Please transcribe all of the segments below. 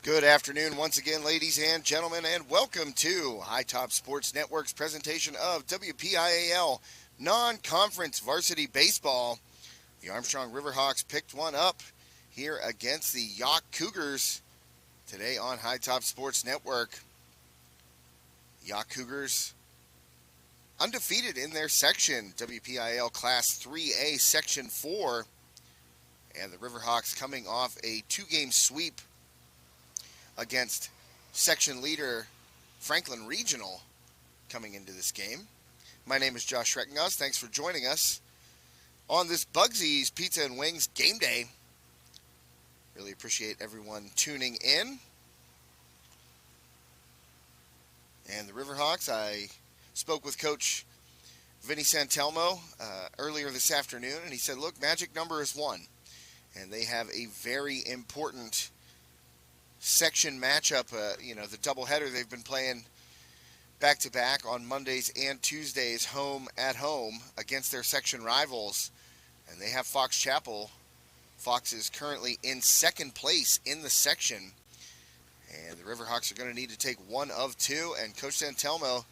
Good afternoon once again, ladies and gentlemen, and welcome to High Top Sports Network's presentation of WPIAL non-conference varsity baseball. The Armstrong Riverhawks picked one up here against the Yough Cougars today on High Top Sports Network. Yough Cougars undefeated in their section, WPIAL Class 3A Section 4, and the Riverhawks coming off a two-game sweep against section leader Franklin Regional coming into this game. My name is Josh Schreckenhaus. Thanks for joining us on this Bugsy's Pizza and Wings game day. Really appreciate everyone tuning in. And the Riverhawks, I spoke with Coach Vinny Santelmo earlier this afternoon, and he said, look, magic number is 1. And they have a very important section matchup, the doubleheader they've been playing back-to-back on Mondays and Tuesdays at home against their section rivals. And they have Fox Chapel. Fox is currently in second place in the section. And the Riverhawks are going to need to take one of two. And Coach Santelmo,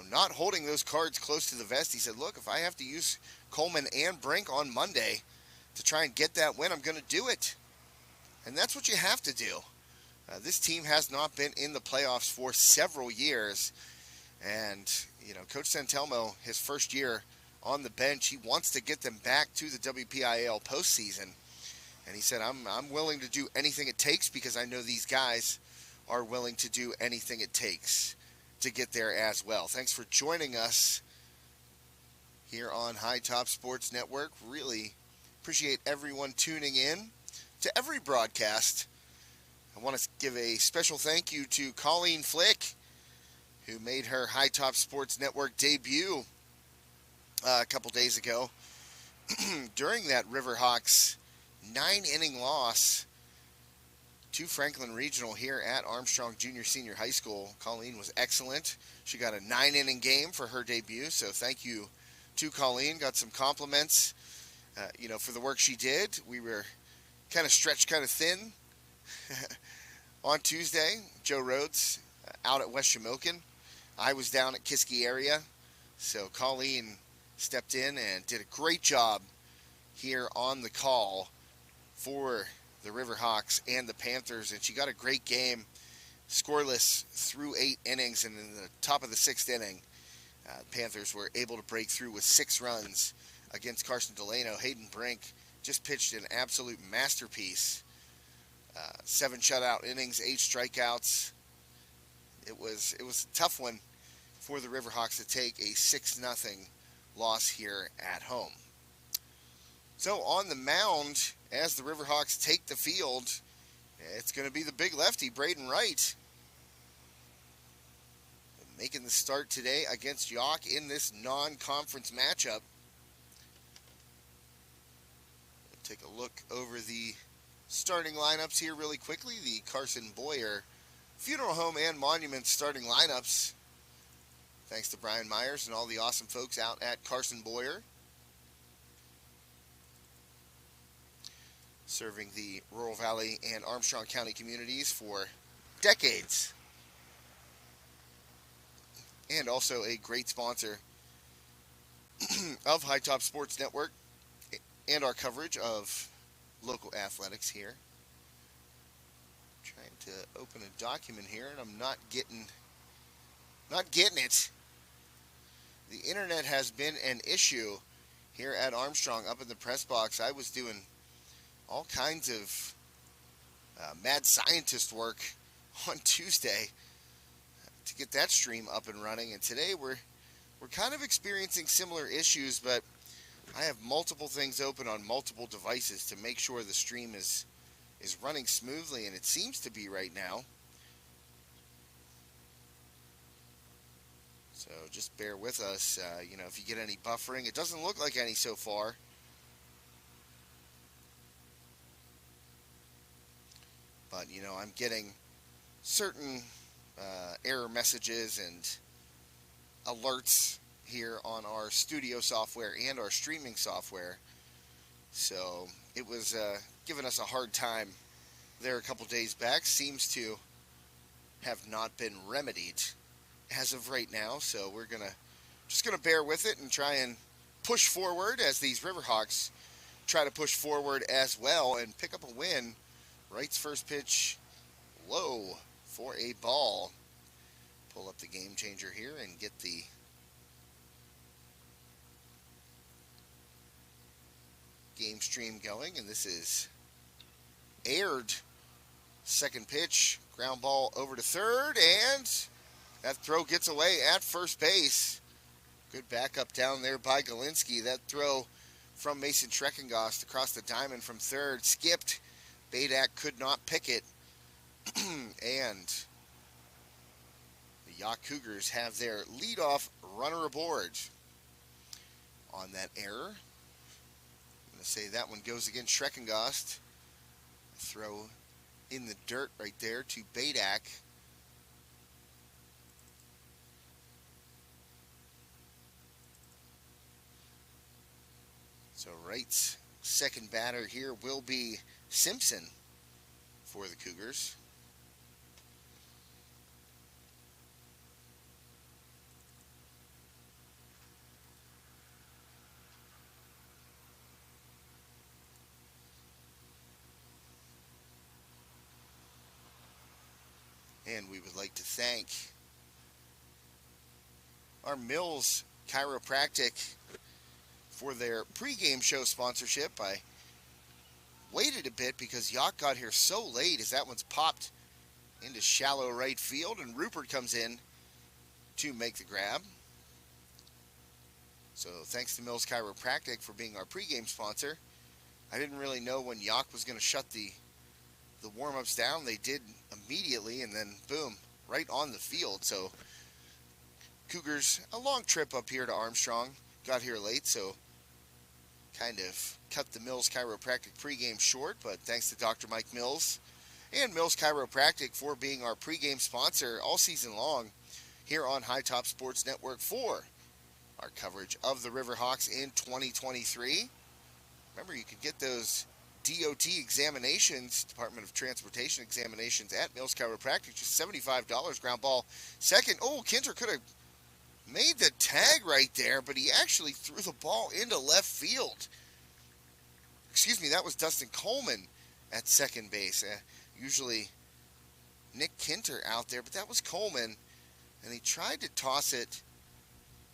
not holding those cards close to the vest, he said, look, if I have to use Coleman and Brink on Monday to try and get that win, I'm going to do it. And that's what you have to do. This team has not been in the playoffs for several years. And, Coach Santelmo, his first year on the bench, he wants to get them back to the WPIAL postseason. And he said, I'm willing to do anything it takes because I know these guys are willing to do anything it takes to get there as well. Thanks for joining us here on High Top Sports Network. Really appreciate everyone tuning in to every broadcast. I want to give a special thank you to Colleen Flick, who made her High Top Sports Network debut a couple days ago during that Riverhawks 9-inning loss to Franklin Regional here at Armstrong Junior Senior High School. Colleen was excellent. She got a 9-inning game for her debut, so thank you to Colleen. Got some compliments, for the work she did. We were kind of stretched kind of thin on Tuesday. Joe Rhodes out at West Shamokin. I was down at Kiski area. So Colleen stepped in and did a great job here on the call for the Riverhawks and the Panthers. And she got a great game, scoreless through 8 innings. And in the top of the 6th inning, the Panthers were able to break through with 6 runs against Carson Delano. Hayden Brink just pitched an absolute masterpiece. 7 shutout innings, 8 strikeouts. It was a tough one for the Riverhawks to take a 6-0 loss here at home. So on the mound, as the Riverhawks take the field, it's going to be the big lefty, Braden Wright, making the start today against Yough in this non-conference matchup. Take a look over the starting lineups here really quickly. The Carson Boyer Funeral Home and Monument starting lineups. Thanks to Brian Myers and all the awesome folks out at Carson Boyer. Serving the Rural Valley and Armstrong County communities for decades. And also a great sponsor of High Top Sports Network and our coverage of local athletics here. Trying to open a document here, and I'm not getting it. The internet has been an issue here at Armstrong up in the press box. I was doing all kinds of mad scientist work on Tuesday to get that stream up and running, and today we're kind of experiencing similar issues, but I have multiple things open on multiple devices to make sure the stream is running smoothly, and it seems to be right now. So just bear with us, if you get any buffering. It doesn't look like any so far. But, I'm getting certain error messages and alerts here on our studio software and our streaming software. So it was giving us a hard time there a couple days back seems to have not been remedied as of right now. So we're just gonna bear with it and try and push forward as these Riverhawks try to push forward as well and pick up a win. Wright's first pitch low for a ball. Pull up the game changer here and get the game stream going, and this is aired. Second pitch, ground ball over to third, and that throw gets away at first base. Good backup down there by Galinsky. That throw from Mason Treckengost across the diamond from third skipped. Badak could not pick it, and the Yough Cougars have their leadoff runner aboard on that error. I'm going to say that one goes against Treckengost. Throw in the dirt right there to Badak. So Wright's second batter here will be Simpson for the Cougars. And we would like to thank our Mills Chiropractic for their pregame show sponsorship. I waited a bit because Yough got here so late as that one's popped into shallow right field, and Rupert comes in to make the grab. So thanks to Mills Chiropractic for being our pregame sponsor. I didn't really know when Yough was going to shut the warm-ups down. They did immediately, and then boom, right on the field. So Cougars, a long trip up here to Armstrong, got here late, so kind of cut the Mills Chiropractic pregame short, but thanks to Dr. Mike Mills and Mills Chiropractic for being our pregame sponsor all season long here on High Top Sports Network for our coverage of the Riverhawks in 2023. Remember, you can get those DOT examinations, Department of Transportation examinations at Mills Chiropractic, just $75, ground ball second. Oh, Kinter could have made the tag right there, but he actually threw the ball into left field. Excuse me, that was Dustin Coleman at second base. Usually Nick Kinter out there, but that was Coleman, and he tried to toss it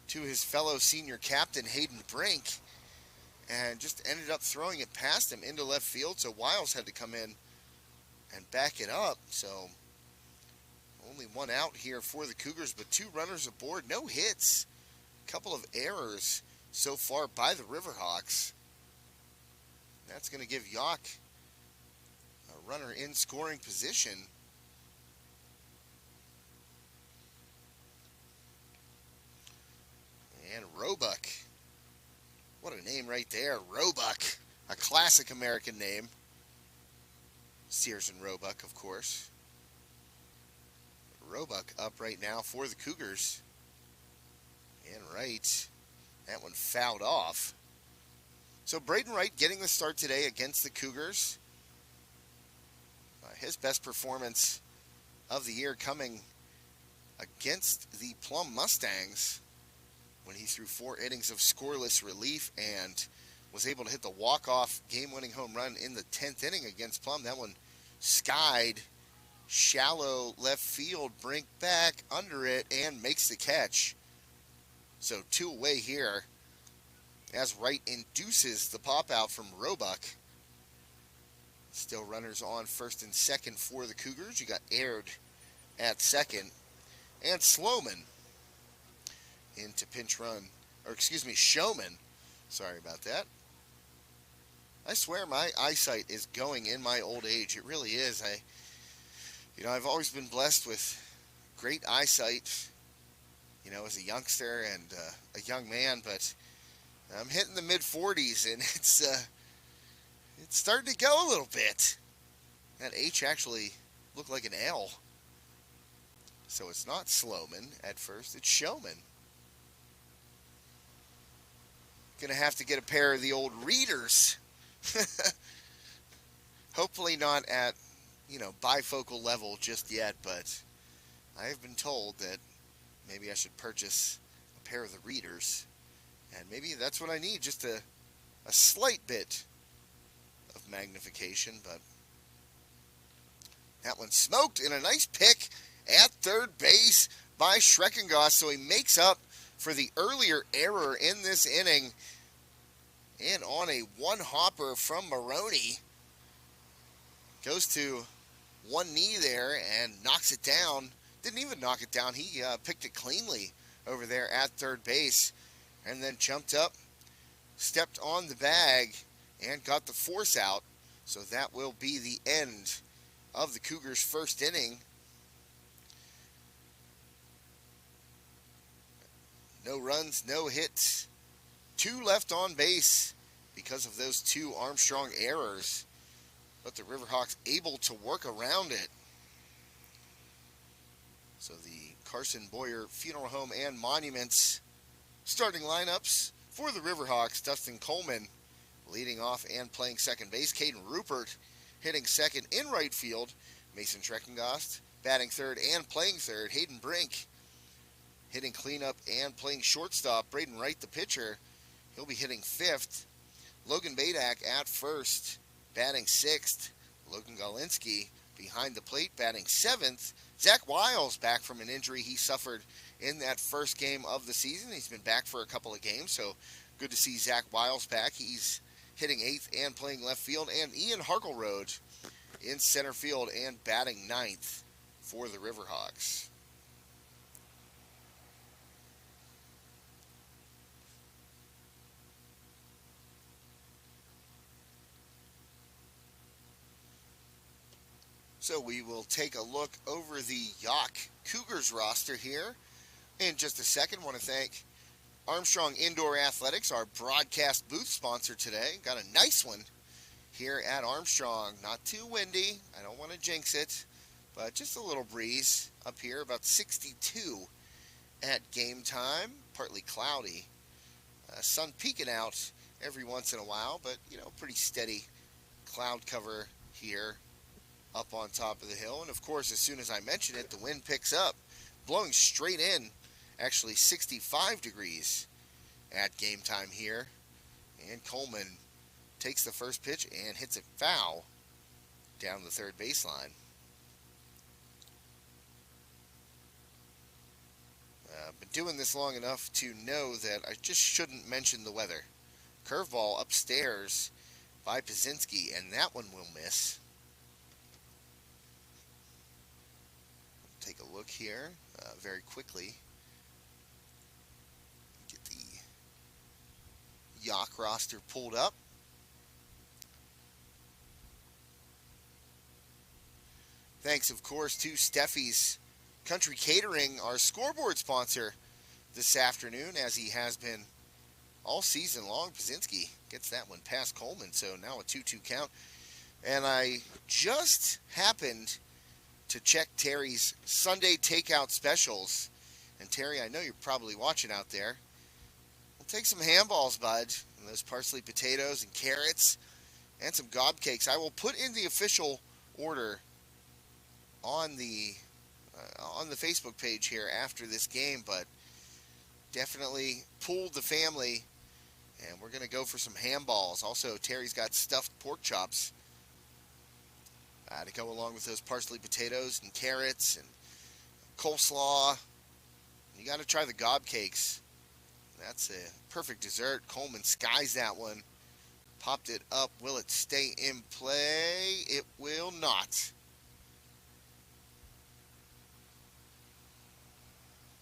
to his fellow senior captain, Hayden Brink, and just ended up throwing it past him into left field, so Wiles had to come in and back it up. So only one out here for the Cougars, but two runners aboard, no hits. A couple of errors so far by the Riverhawks. That's going to give Yough a runner in scoring position. And Roebuck. What a name right there, Roebuck. A classic American name. Sears and Roebuck, of course. Roebuck up right now for the Cougars. And Wright, that one fouled off. So Braden Wright getting the start today against the Cougars. His best performance of the year coming against the Plum Mustangs when he threw 4 innings of scoreless relief and was able to hit the walk-off game-winning home run in the 10th inning against Plum. That one skied shallow left field, Brink back under it, and makes the catch. So 2 away here as Wright induces the pop-out from Roebuck. Still runners on first and second for the Cougars. You got Aird at second. And Sloman into pinch run. Or excuse me, Showman. Sorry about that. I swear my eyesight is going in my old age. It really is. I've always been blessed with great eyesight, as a youngster and a young man, but I'm hitting the mid-40s, and it's starting to go a little bit. That H actually looked like an L. So it's not Sloman at first, it's Showman. Gonna have to get a pair of the old readers. Hopefully not at bifocal level just yet, but I have been told that maybe I should purchase a pair of the readers, and maybe that's what I need, just a slight bit of magnification. But that one smoked, in a nice pick at third base by Schreckengoss, so he makes up for the earlier error in this inning. And on a one-hopper from Maroney, goes to one knee there and knocks it down. Didn't even knock it down. He picked it cleanly over there at third base, and then jumped up, stepped on the bag, and got the force out. So that will be the end of the Cougars' first inning. No runs, no hits. 2 left on base because of those 2 Armstrong errors. But the Riverhawks able to work around it. So the Carson Boyer Funeral Home and Monuments starting lineups for the Riverhawks: Dustin Coleman leading off and playing second base. Caden Rupert hitting second in right field. Mason Schreckengost batting third and playing third. Hayden Brink hitting cleanup and playing shortstop. Braden Wright, the pitcher, he'll be hitting fifth. Logan Badak at first, batting sixth. Logan Galinsky behind the plate, batting seventh. Zach Wiles back from an injury he suffered in that first game of the season. He's been back for a couple of games, so good to see Zach Wiles back. He's hitting eighth and playing left field. And Ian Harkleroad in center field and batting ninth for the Riverhawks. So we will take a look over the Yough Cougars roster here in just a second. I want to thank Armstrong Indoor Athletics, our broadcast booth sponsor today. Got a nice one here at Armstrong. Not too windy. I don't want to jinx it, but just a little breeze up here, about 62 at game time. Partly cloudy. Sun peeking out every once in a while, but, pretty steady cloud cover here up on top of the hill. And of course, as soon as I mention it, the wind picks up, blowing straight in, actually 65 degrees at game time here. And Coleman takes the first pitch and hits it foul down the third baseline. Been doing this long enough to know that I just shouldn't mention the weather. Curveball upstairs by Pazinski, and that one will miss. Take a look here very quickly. Get the Yough roster pulled up. Thanks, of course, to Steffi's Country Catering, our scoreboard sponsor this afternoon, as he has been all season long. Pazinski gets that one past Coleman, so now a 2-2 count. And I just happened to check Terry's Sunday takeout specials. And Terry, I know you're probably watching out there. We'll take some handballs, bud, and those parsley potatoes and carrots and some gob cakes. I will put in the official order on the Facebook page here after this game, but definitely pulled the family, and we're going to go for some handballs. Also, Terry's got stuffed pork chops to go along with those parsley potatoes and carrots and coleslaw. You got to try the gob cakes. That's a perfect dessert. Coleman skies that one. Popped it up. Will it stay in play? It will not.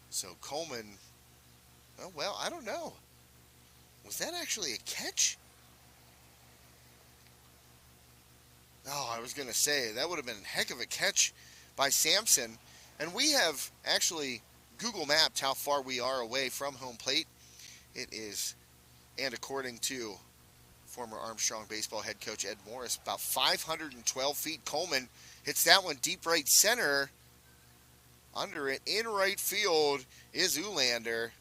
So Coleman, oh, well, I don't know. Was that actually a catch? Oh, I was going to say, that would have been a heck of a catch by Sampson. And we have actually Google mapped how far we are away from home plate. It is, and according to former Armstrong baseball head coach Ed Morris, about 512 feet. Coleman hits that one deep right center. Under it, in right field, is Ulander.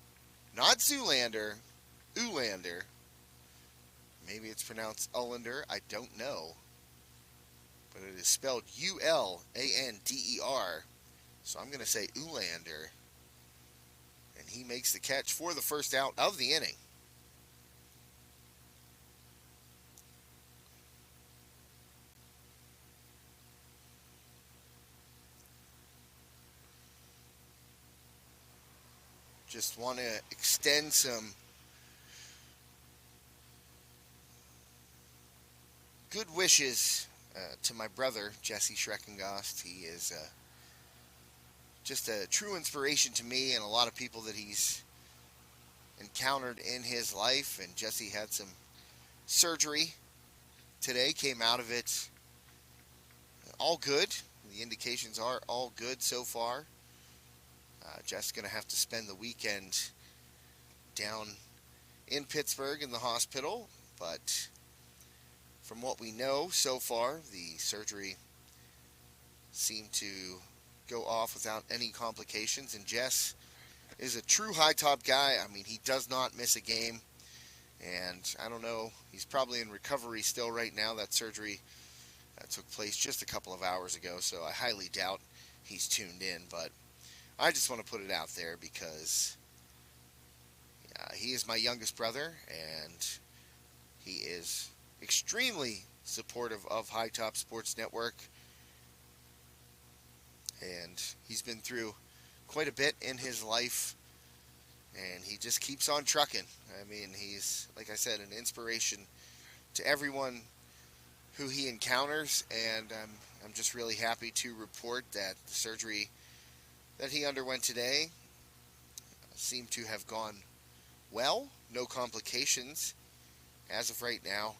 Not Zoolander, Ulander. Maybe it's pronounced Ullander, I don't know. but it is spelled Ullander. So I'm going to say Ulander. And he makes the catch for the first out of the inning. Just want to extend some good wishes to my brother, Jesse Schreckengast. He is just a true inspiration to me and a lot of people that he's encountered in his life. And Jesse had some surgery today, came out of it all good. The indications are all good so far. Jeff's going to have to spend the weekend down in Pittsburgh in the hospital, but from what we know so far, the surgery seemed to go off without any complications, and Jess is a true high-top guy. I mean, he does not miss a game, and I don't know, he's probably in recovery still right now. That surgery took place just a couple of hours ago, so I highly doubt he's tuned in, but I just want to put it out there because he is my youngest brother, and he is extremely supportive of High Top Sports Network, and he's been through quite a bit in his life, and he just keeps on trucking. I mean, he's, like I said, an inspiration to everyone who he encounters, and I'm just really happy to report that the surgery that he underwent today seemed to have gone well. No complications as of right now.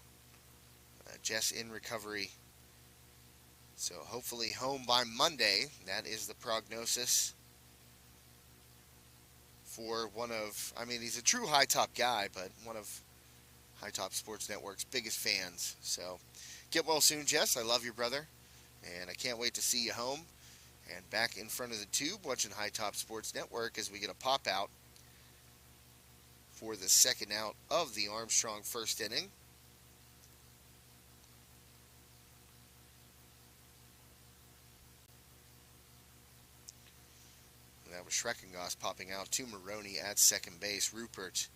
Jess in recovery, so hopefully home by Monday. That is the prognosis for one of, I mean, he's a true high top guy, but one of High Top Sports Network's biggest fans. So get well soon, Jess. I love you, brother, and I can't wait to see you home and back in front of the tube watching High Top Sports Network as we get a pop out for the second out of the Armstrong first inning. And that was Schreckengast popping out to Maroney at second base. Rupert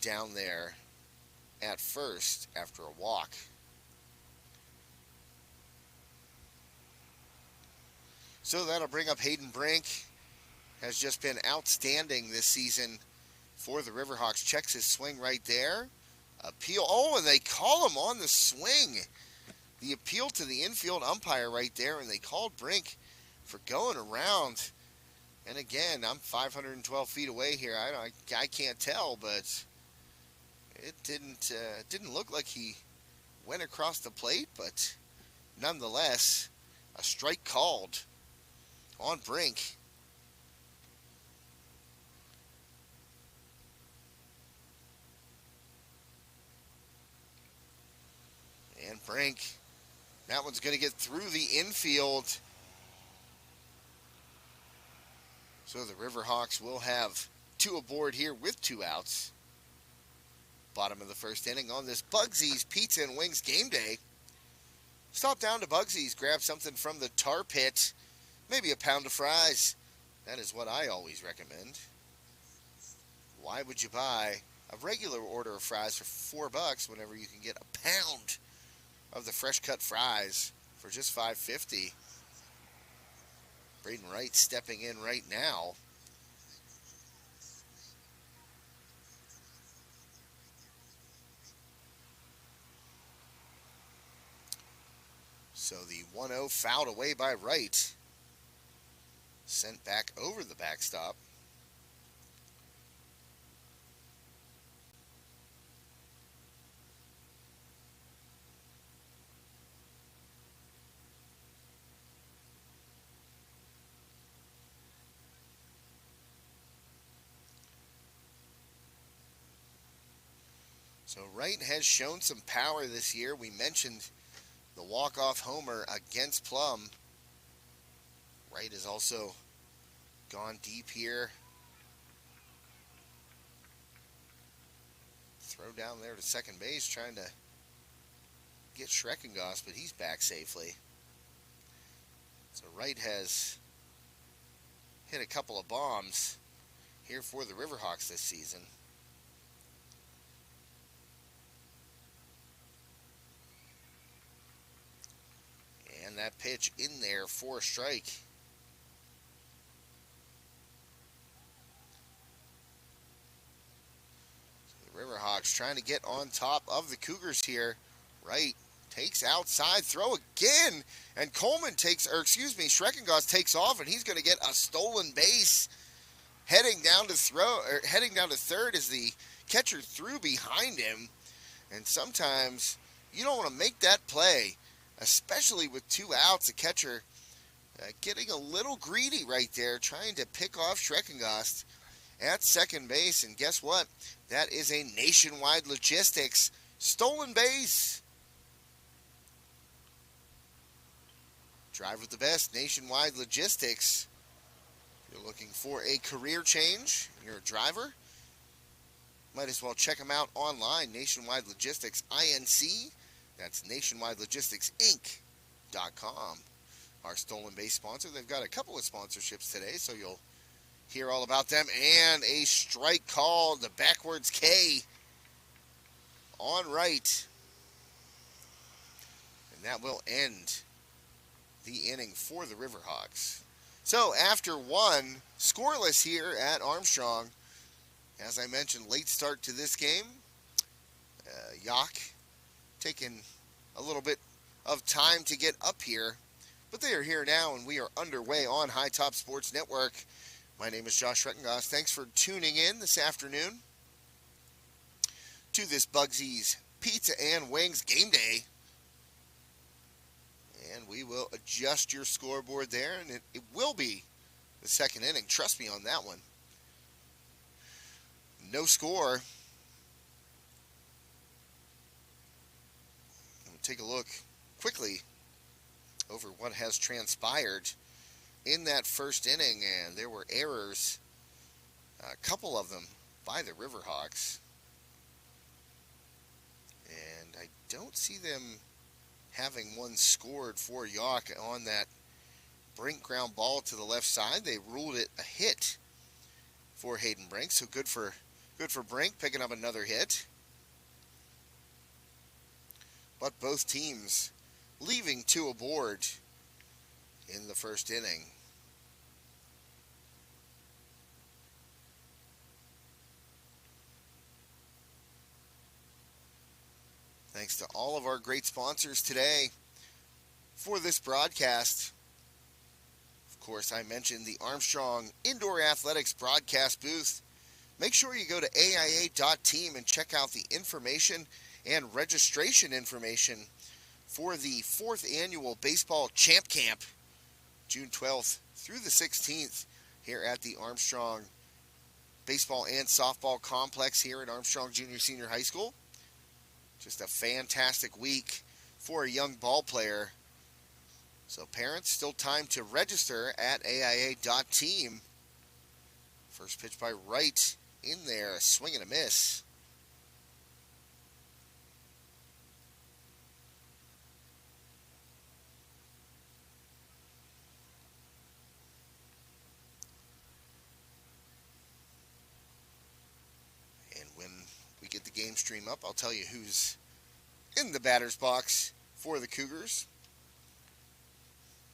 down there at first after a walk. So that'll bring up Hayden Brink. Has just been outstanding this season for the Riverhawks. Checks his swing right there. Appeal. Oh, and they call him on the swing. The appeal to the infield umpire right there, and they called Brink for going around. And again, I'm 512 feet away here. I can't tell, but it didn't look like he went across the plate, but nonetheless, a strike called on Brink. And Brink, that one's going to get through the infield. So the Riverhawks will have two aboard here with two outs. Bottom of the first inning on this Bugsy's Pizza and Wings game day. Stop down to Bugsy's, grab something from the tar pit, maybe a pound of fries. That is what I always recommend. Why would you buy a regular order of fries for $4 whenever you can get a pound of the fresh cut fries for just $5.50? Braden Wright stepping in right now. So the 1-0 fouled away by Wright. Sent back over the backstop. So Wright has shown some power this year. We mentioned the walk-off homer against Plum. Wright has also gone deep here. Throw down there to second base, trying to get Schreckengoss, but he's back safely. So Wright has hit a couple of bombs here for the Riverhawks this season. And that pitch in there for a strike. So the Riverhawks trying to get on top of the Cougars here. Wright takes outside, throw again, and Schreckengoss takes off, and he's going to get a stolen base. Heading down to third as the catcher threw behind him. And sometimes you don't want to make that play, especially with 2 outs. The catcher getting a little greedy right there, trying to pick off Schreckengoss at second base. And guess what? That is a Nationwide Logistics stolen base. Drive with the best, Nationwide Logistics. If you're looking for a career change, you're a driver, might as well check them out online, Nationwide Logistics Inc. That's nationwidelogisticsinc.com. Our stolen base sponsor. They've got a couple of sponsorships today, so you'll hear all about them. And a strike call, the backwards K on Wright. And that will end the inning for the Riverhawks. So after one, scoreless here at Armstrong. As I mentioned, late start to this game. Yough taking a little bit of time to get up here. But they are here now, and we are underway on High Top Sports Network. My name is Josh Schreckengoss. Thanks for tuning in this afternoon to this Bugsy's Pizza and Wings game day. And we will adjust your scoreboard there, and it will be the second inning. Trust me on that one. No score. We'll take a look quickly over what has transpired in that first inning, and there were errors, a couple of them by the Riverhawks. And I don't see them having one scored for Yough on that Brink ground ball to the left side. They ruled it a hit for Hayden Brink, so good for Brink picking up another hit. But both teams leaving 2 aboard in the first inning. Thanks to all of our great sponsors today for this broadcast. Of course, I mentioned the Armstrong Indoor Athletics broadcast booth. Make sure you go to AIA.team and check out the information and registration information for the 4th annual Baseball Champ Camp, June 12th through the 16th here at the Armstrong Baseball and Softball Complex here at Armstrong Junior Senior High School. Just a fantastic week for a young ball player. So parents, still time to register at AIA.team. First pitch by Wright in there, a swing and a miss. And when we get the game stream up, I'll tell you who's in the batter's box for the Cougars.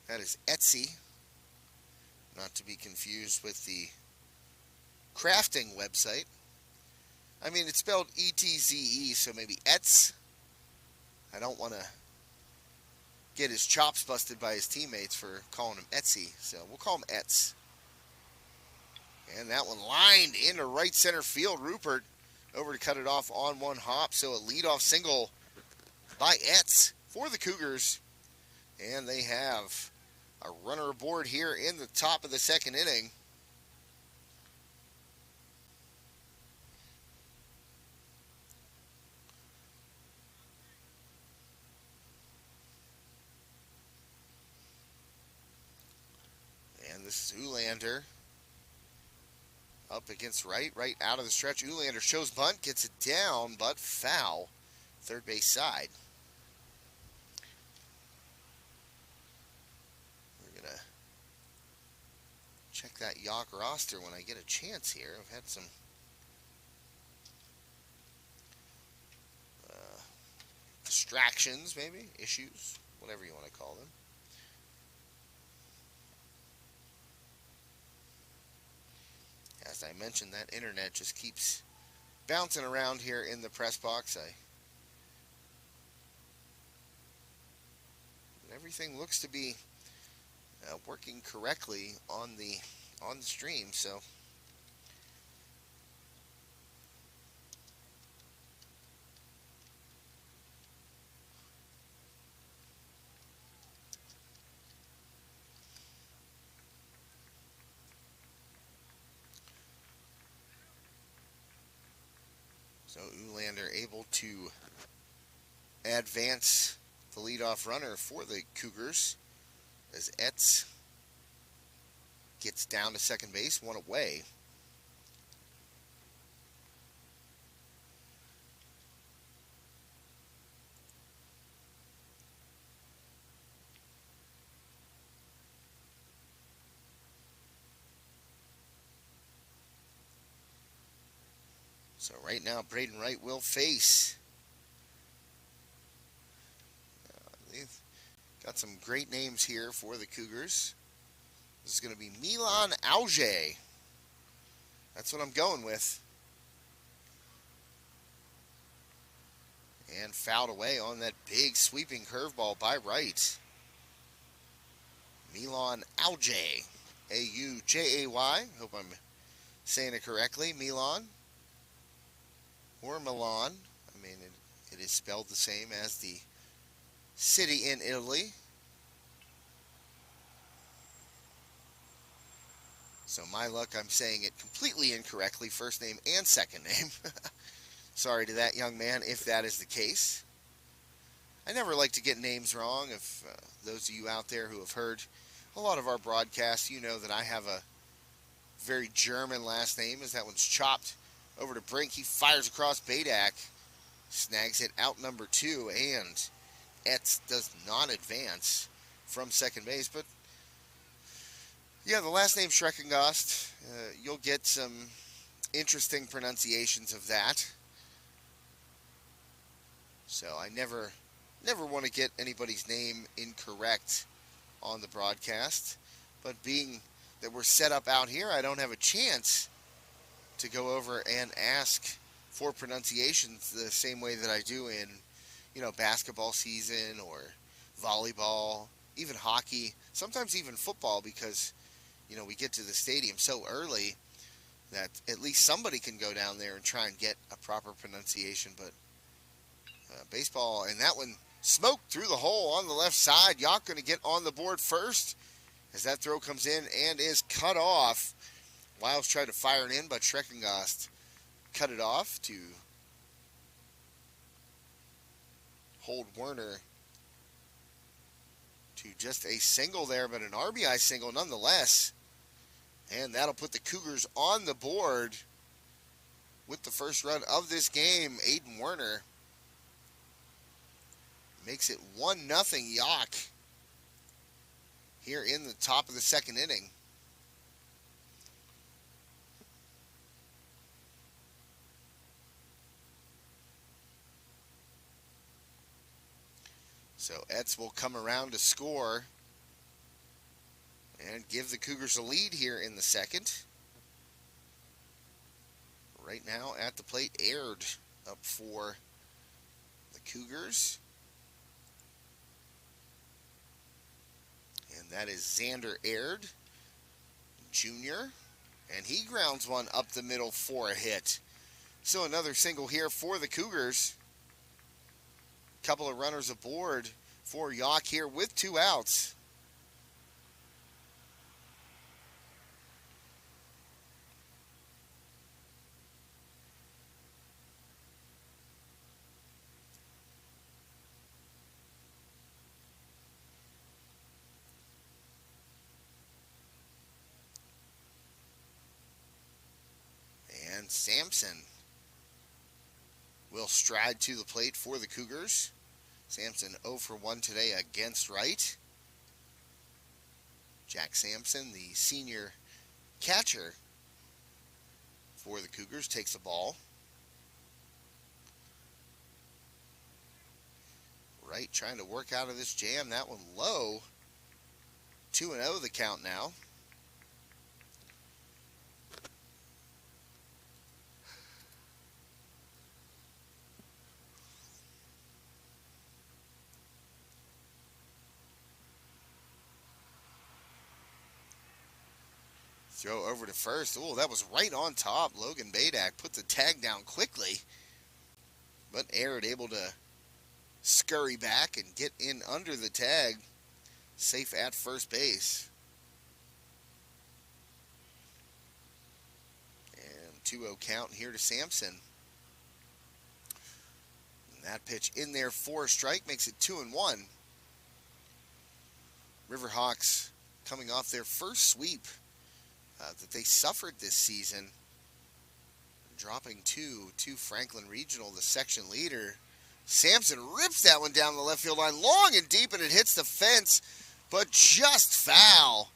That is Etsy, not to be confused with the crafting website. I mean, it's spelled E-T-Z-E, so maybe Etz. I don't want to get his chops busted by his teammates for calling him Etsy, so we'll call him Etz. And that one lined into right center field. Rupert over to cut it off on one hop, so a leadoff single by Etz for the Cougars. And they have a runner aboard here in the top of the second inning. And this is Uhlander up against Wright. Right out of the stretch. Uhlander shows bunt, gets it down, but foul. Third base side. check that Yough roster when I get a chance here. I've had some distractions, maybe, issues, whatever you want to call them. As I mentioned, that internet just keeps bouncing around here in the press box. Everything looks to be working correctly on the stream, so Uhlander able to advance the leadoff runner for the Cougars as Etz gets down to second base, one away. So right now, Braden Wright will face. They've got some great names here for the Cougars. This is going to be Milan Auge. That's what I'm going with. And fouled away on that big sweeping curveball by Wright. Milan Auge. A-U-J-A-Y. Hope I'm saying it correctly. Milan. Or Milan. I mean, it is spelled the same as the city in Italy. So my luck, I'm saying it completely incorrectly, first name and second name. Sorry to that young man if that is the case. I never like to get names wrong. If those of you out there who have heard a lot of our broadcasts, you know that I have a very German last name, as that one's chopped over to Brink. He fires across Badak, snags it out number 2, and Etz does not advance from second base. But yeah, the last name Schreckengast, you'll get some interesting pronunciations of that. So I never want to get anybody's name incorrect on the broadcast. But being that we're set up out here, I don't have a chance to go over and ask for pronunciations the same way that I do in, basketball season or volleyball, even hockey, sometimes even football, because, we get to the stadium so early that at least somebody can go down there and try and get a proper pronunciation. But baseball, and that one smoked through the hole on the left side. Yough going to get on the board first as that throw comes in and is cut off. Wiles tried to fire it in, but Schreckengast cut it off to hold Werner to just a single there, but an RBI single nonetheless. And that'll put the Cougars on the board with the first run of this game. Aiden Werner makes it 1-0 Yough here in the top of the second inning. So Etz will come around to score and give the Cougars a lead here in the second. Right now at the plate, Aird up for the Cougars. And that is Xander Aird Jr. And he grounds one up the middle for a hit. So another single here for the Cougars. Couple of runners aboard for Yough here with 2 outs. And Sampson will stride to the plate for the Cougars. Sampson 0 for 1 today against Wright. Jack Sampson, the senior catcher for the Cougars takes the ball. Wright trying to work out of this jam. That one low. 2-0 the count now. Throw over to first. Oh, that was right on top. Logan Badak put the tag down quickly. But Aird able to scurry back and get in under the tag. Safe at first base. And 2-0 count here to Sampson. And that pitch in there for a strike makes it 2-1. Riverhawks coming off their first sweep that they suffered this season, dropping two to Franklin Regional, the section leader. Sampson rips that one down the left field line, long and deep, and it hits the fence, but just foul.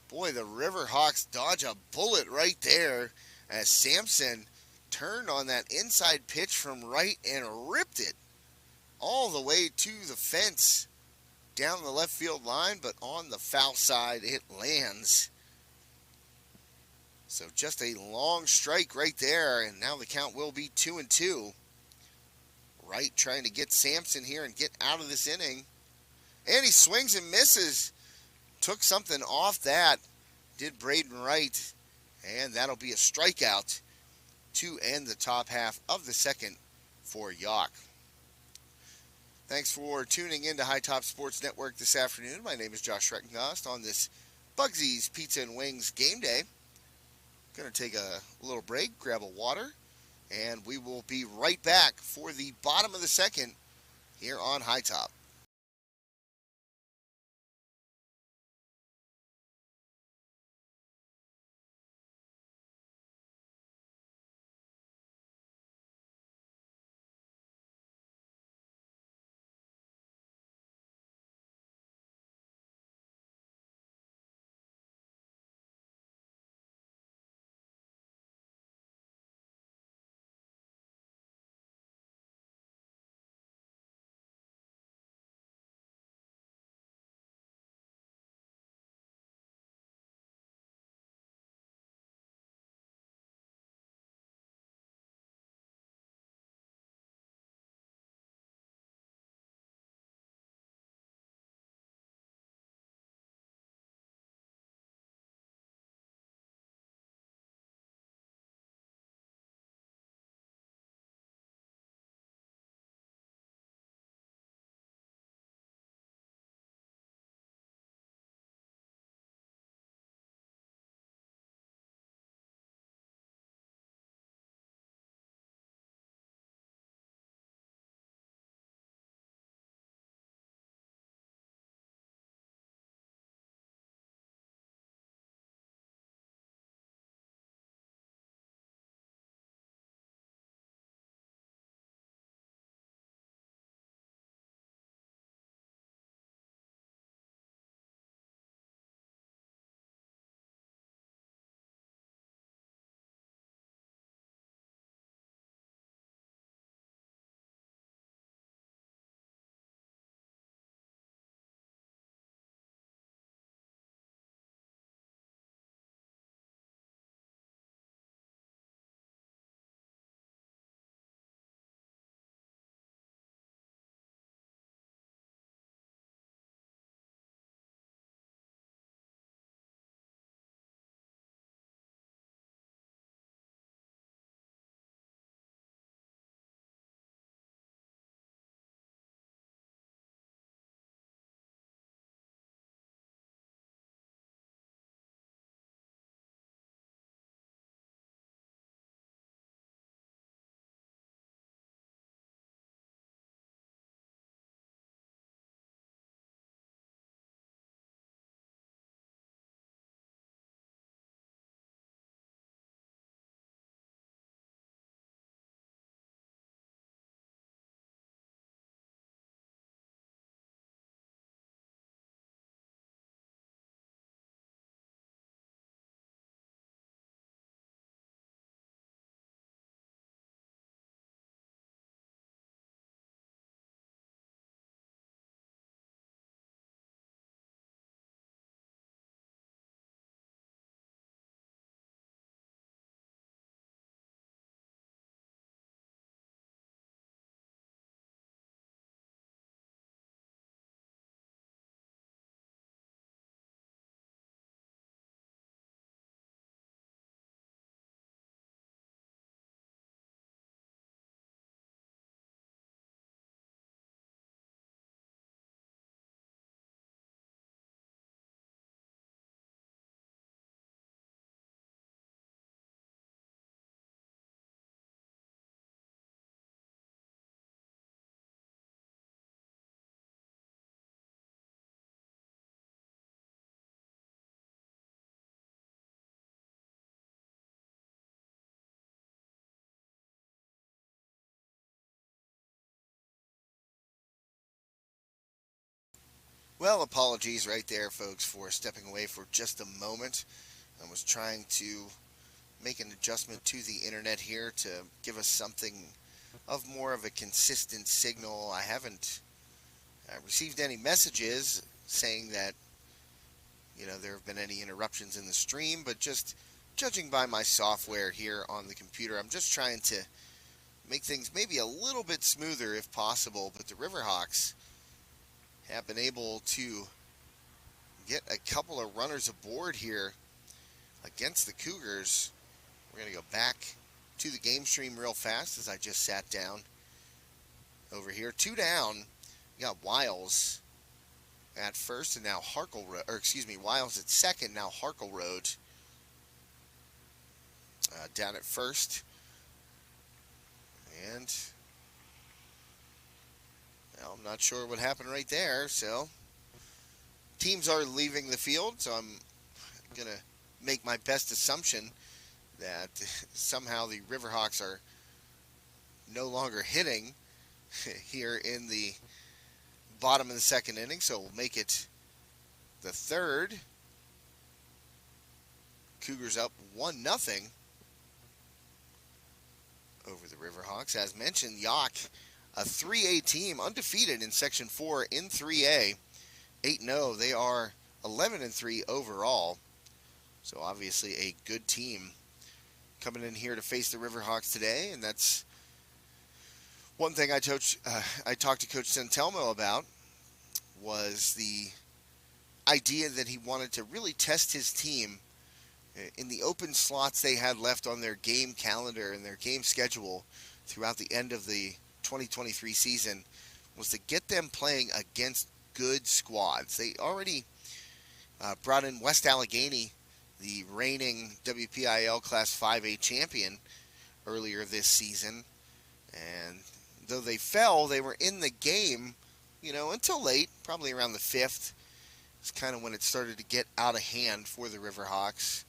Boy, the Riverhawks dodge a bullet right there as Sampson turned on that inside pitch from right and ripped it all the way to the fence down the left field line, but on the foul side it lands. So just a long strike right there, and now the count will be 2-2. Wright trying to get Sampson here and get out of this inning. And he swings and misses. Took something off that. Did Braden Wright. And that'll be a strikeout to end the top half of the second for Yough. Thanks for tuning in to High Top Sports Network this afternoon. My name is Josh Reckengast on this Bugsy's Pizza and Wings game day. Going to take a little break, grab a water, and we will be right back for the bottom of the second here on High Top. Well, apologies right there, folks, for stepping away for just a moment. I was trying to make an adjustment to the internet here to give us something of more of a consistent signal. I haven't received any messages saying that, there have been any interruptions in the stream, but just judging by my software here on the computer, I'm just trying to make things maybe a little bit smoother if possible. But the Riverhawks have been able to get a couple of runners aboard here against the Cougars. We're going to go back to the game stream real fast as I just sat down over here. 2 down. We got Wiles at first and now Wiles at second, now Harkleroad down at first. And I'm not sure what happened right there. So teams are leaving the field, so I'm going to make my best assumption that somehow the Riverhawks are no longer hitting here in the bottom of the second inning, so we'll make it the third. Cougars up 1-0 over the Riverhawks. As mentioned, Yough, a 3A team, undefeated in Section 4 in 3A, 8-0. They are 11-3 overall, so obviously a good team coming in here to face the Riverhawks today. And that's one thing I talked to Coach Santelmo about, was the idea that he wanted to really test his team in the open slots they had left on their game calendar and their game schedule throughout the end of the 2023 season, was to get them playing against good squads. They already brought in West Allegheny, the reigning WPIAL Class 5A champion, earlier this season. And though they fell, they were in the game, until late, probably around the 5th. It's kind of when it started to get out of hand for the Riverhawks.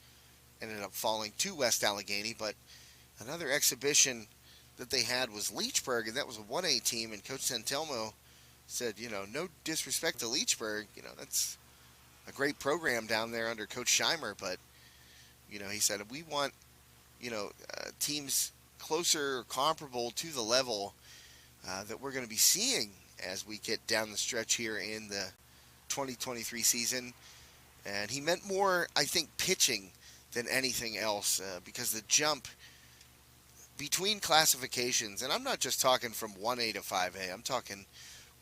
Ended up falling to West Allegheny. But another exhibition that they had was Leechburg, and that was a 1A team. And Coach Santelmo said, no disrespect to Leechburg, that's a great program down there under Coach Scheimer, but, he said, we want, teams closer or comparable to the level that we're going to be seeing as we get down the stretch here in the 2023 season. And he meant more, I think, pitching than anything else, because the jump between classifications, and I'm not just talking from 1A to 5A, I'm talking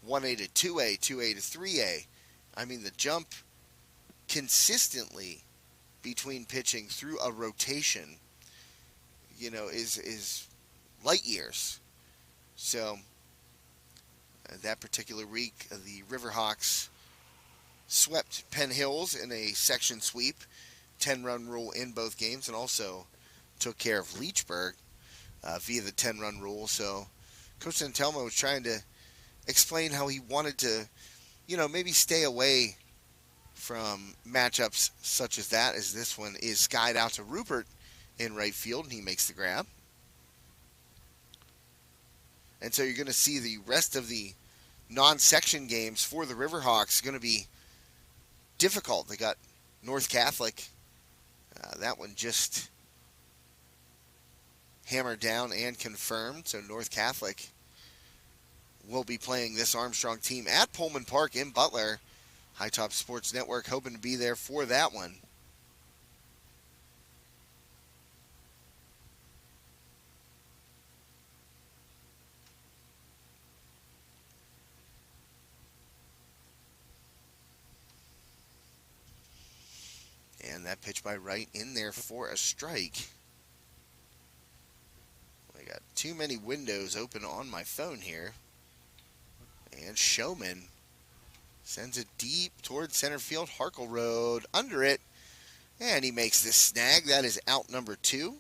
1A to 2A, 2A to 3A. I mean, the jump consistently between pitching through a rotation, is light years. So that particular week, the Riverhawks swept Penn Hills in a section sweep, 10-run rule in both games, and also took care of Leechburg via the 10-run rule. So Coach Santelmo was trying to explain how he wanted to, maybe stay away from matchups such as that, as this one is skied out to Rupert in right field, and he makes the grab. And so you're going to see the rest of the non-section games for the Riverhawks going to be difficult. They got North Catholic. That one just hammered down and confirmed. So North Catholic will be playing this Armstrong team at Pullman Park in Butler. High Top Sports Network hoping to be there for that one. And that pitch by Wright in there for a strike. I got too many windows open on my phone here. And Showman sends it deep towards center field. Harkleroad under it. And he makes this snag. That is out number 2.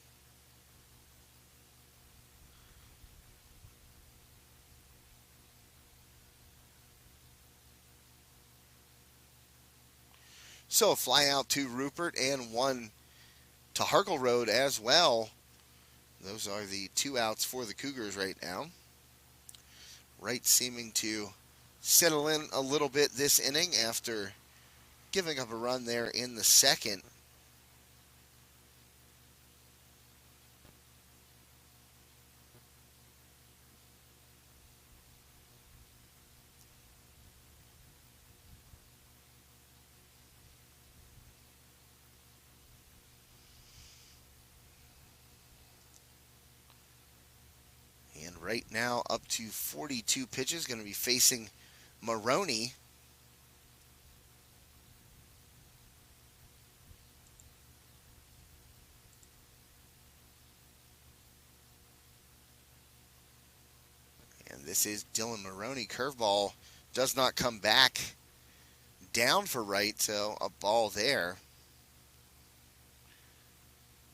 So a fly out to Rupert and one to Harkleroad as well. Those are the 2 outs for the Cougars right now. Wright seeming to settle in a little bit this inning after giving up a run there in the second. And right now up to 42 pitches, going to be facing Maroney. And this is Dylan Maroney. Curveball does not come back down for right, so a ball there.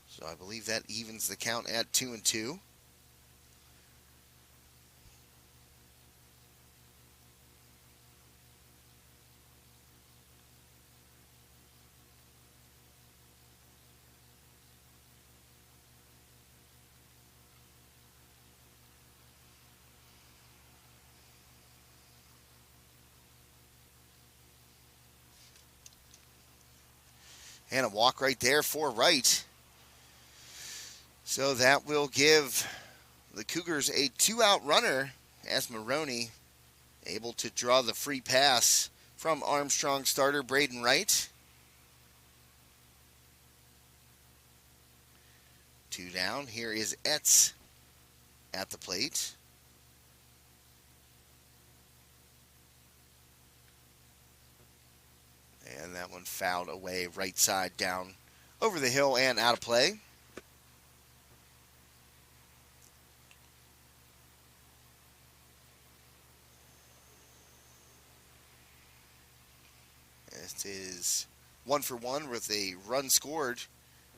So I believe that evens the count at 2-2. And a walk right there for right. So that will give the Cougars a 2-out runner as Maroney able to draw the free pass from Armstrong starter Braden Wright. 2 down. Here is Etz at the plate. And that one fouled away right side down over the hill and out of play. It is 1 for 1 with a run scored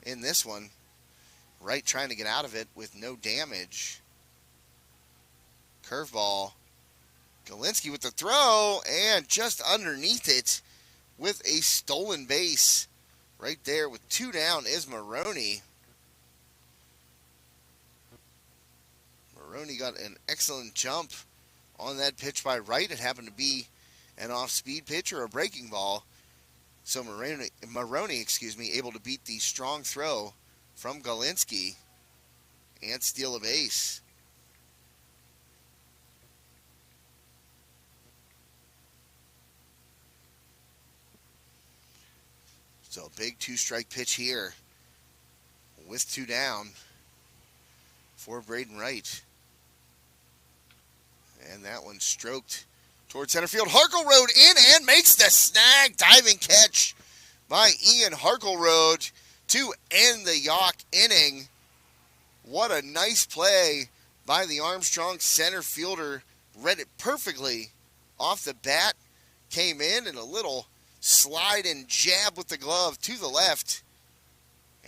in this one. Wright trying to get out of it with no damage. Curveball. Galinsky with the throw and just underneath it with a stolen base. Right there with 2 down is Maroney. Maroney got an excellent jump on that pitch by Wright. It happened to be an off-speed pitch or a breaking ball. So Maroney, able to beat the strong throw from Galinsky and steal a base. So a big 2-strike pitch here with 2 down for Braden Wright. And that one stroked towards center field. Harkleroad in and makes the snag. Diving catch by Ian Harkleroad to end the Yough inning. What a nice play by the Armstrong center fielder. Read it perfectly off the bat. Came in and a little slide and jab with the glove to the left.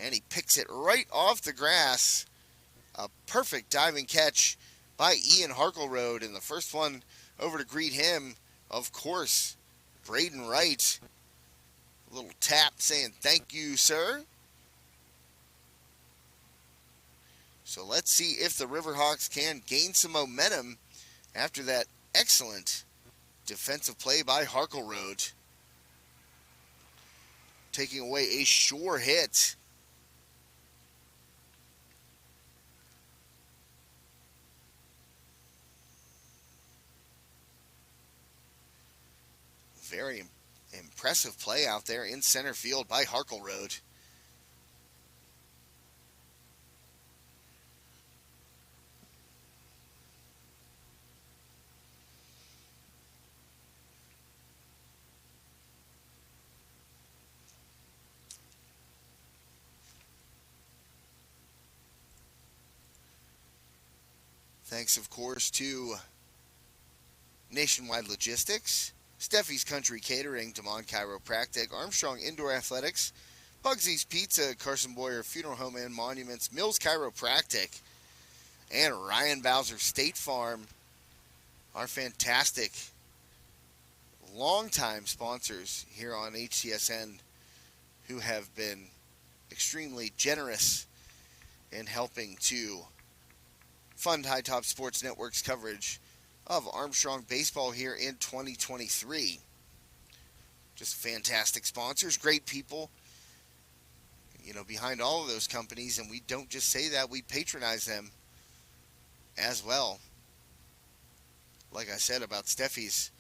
And he picks it right off the grass. A perfect diving catch by Ian Harkleroad. And the first one over to greet him, of course, Braden Wright. A little tap saying, "Thank you, sir." So let's see if the Riverhawks can gain some momentum after that excellent defensive play by Harkleroad. Taking away a sure hit. Very impressive play out there in center field by Harkleroad. Thanks, of course, to Nationwide Logistics, Steffi's Country Catering, Damon Chiropractic, Armstrong Indoor Athletics, Bugsy's Pizza, Carson Boyer Funeral Home and Monuments, Mills Chiropractic, and Ryan Bowser State Farm, our fantastic longtime sponsors here on HCSN who have been extremely generous in helping to fund High Top Sports Network's coverage of Armstrong Baseball here in 2023. Just fantastic sponsors, great people, behind all of those companies, and we don't just say that, we patronize them as well. Like I said about Steffi's,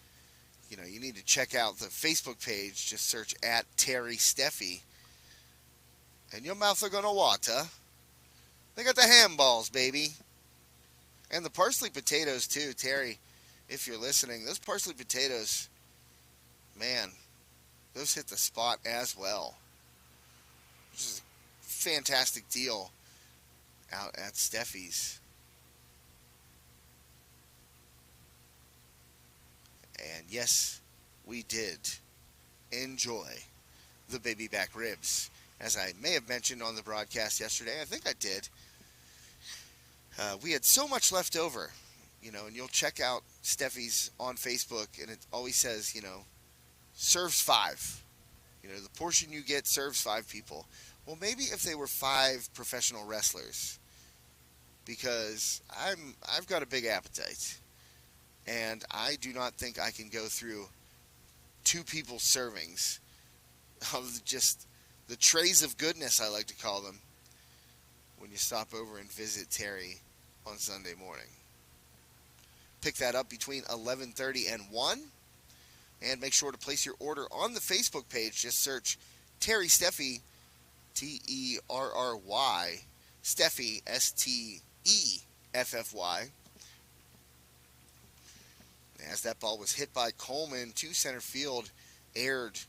you need to check out the Facebook page. Just search at Terry Steffi, and your mouth are going to water. They got the handballs, baby. And the parsley potatoes, too. Terry, if you're listening, those parsley potatoes, man, those hit the spot as well. Which is a fantastic deal out at Steffi's. And yes, we did enjoy the baby back ribs. As I may have mentioned on the broadcast yesterday, I think I did. We had so much left over, and you'll check out Steffi's on Facebook, and it always says, serves 5. The portion you get serves 5 people. Well, maybe if they were 5 professional wrestlers, because I've got a big appetite, and I do not think I can go through 2 people's servings of just the trays of goodness, I like to call them, when you stop over and visit Terry on Sunday morning. Pick that up between 11:30 and 1. And make sure to place your order on the Facebook page. Just search Terry Steffi, Terry, Steffi, Steffy. As that ball was hit by Coleman to center field, aired,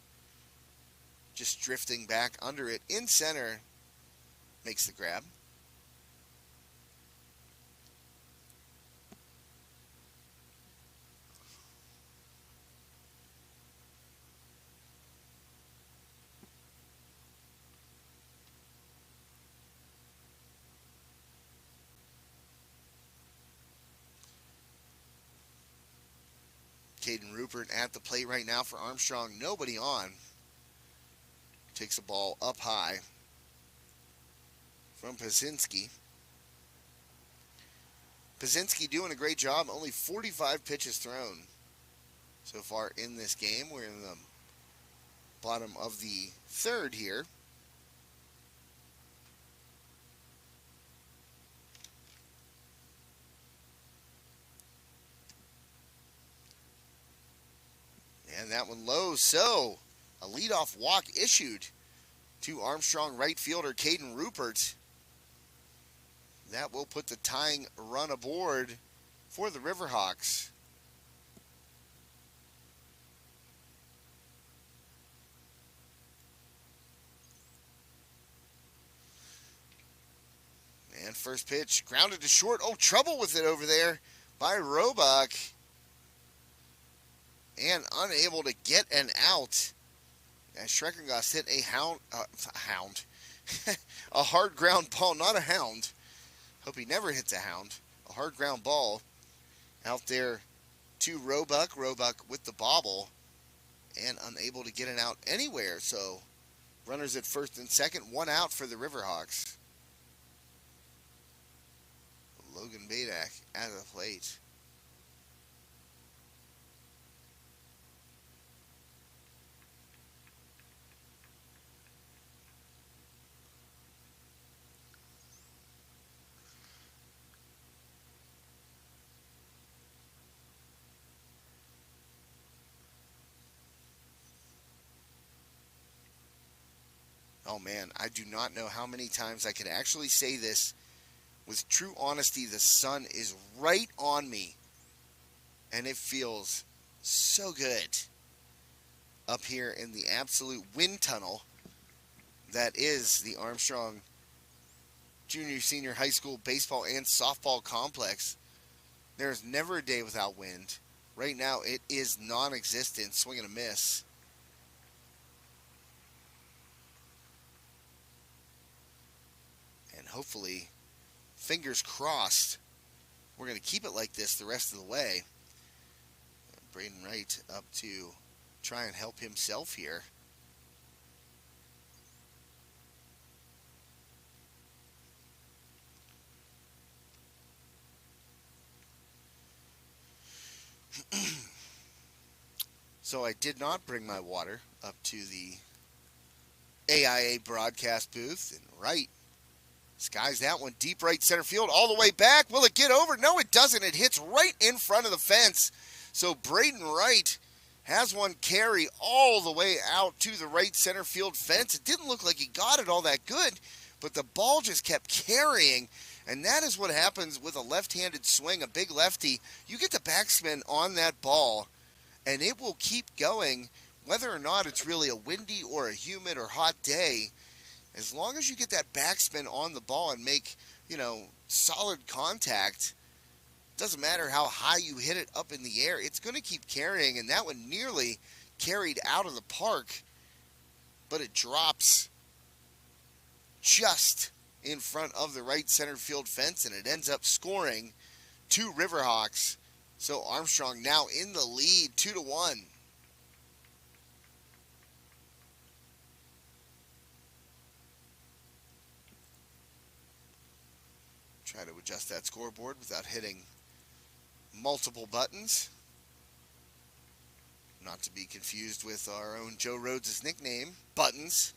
just drifting back under it in center, makes the grab. Caden Rupert at the plate right now for Armstrong. Nobody on. Takes the ball up high from Pazinski. Pazinski doing a great job. Only 45 pitches thrown so far in this game. We're in the bottom of the 3rd here. And that one low, so a leadoff walk issued to Armstrong right fielder Caden Rupert. That will put the tying run aboard for the Riverhawks. And first pitch, grounded to short. Oh, trouble with it over there by Roebuck. And unable to get an out. As Schreckengoss hit a a hard ground ball, not a hound. Hope he never hits a hound. A hard ground ball out there to Roebuck. Roebuck with the bobble and unable to get an out anywhere. So runners at first and second, 1 out for the Riverhawks. Logan Badak at the plate. Oh man, I do not know how many times I can actually say this with true honesty. The sun is right on me, and it feels so good up here in the absolute wind tunnel that is the Armstrong Junior Senior High School baseball and softball complex. There's never a day without wind. Right now it is non-existent, swing and a miss. And hopefully, fingers crossed, we're going to keep it like this the rest of the way. Braden Wright up to try and help himself here. So I did not bring my water up to the AIA broadcast booth. And right, skies that one deep right center field all the way back. Will it get over? No, it doesn't. It hits right in front of the fence. So Braden Wright has one carry all the way out to the right center field fence. It didn't look like he got it all that good, but the ball just kept carrying. And that is what happens with a left-handed swing, a big lefty. You get the backspin on that ball, and it will keep going whether or not it's really a windy or a humid or hot day. As long as you get that backspin on the ball and make, solid contact, doesn't matter how high you hit it up in the air, it's going to keep carrying. And that one nearly carried out of the park, but it drops just in front of the right center field fence, and it ends up scoring 2 Riverhawks. So Armstrong now in the lead, 2-1. Try to adjust that scoreboard without hitting multiple buttons. Not to be confused with our own Joe Rhodes' nickname, Buttons.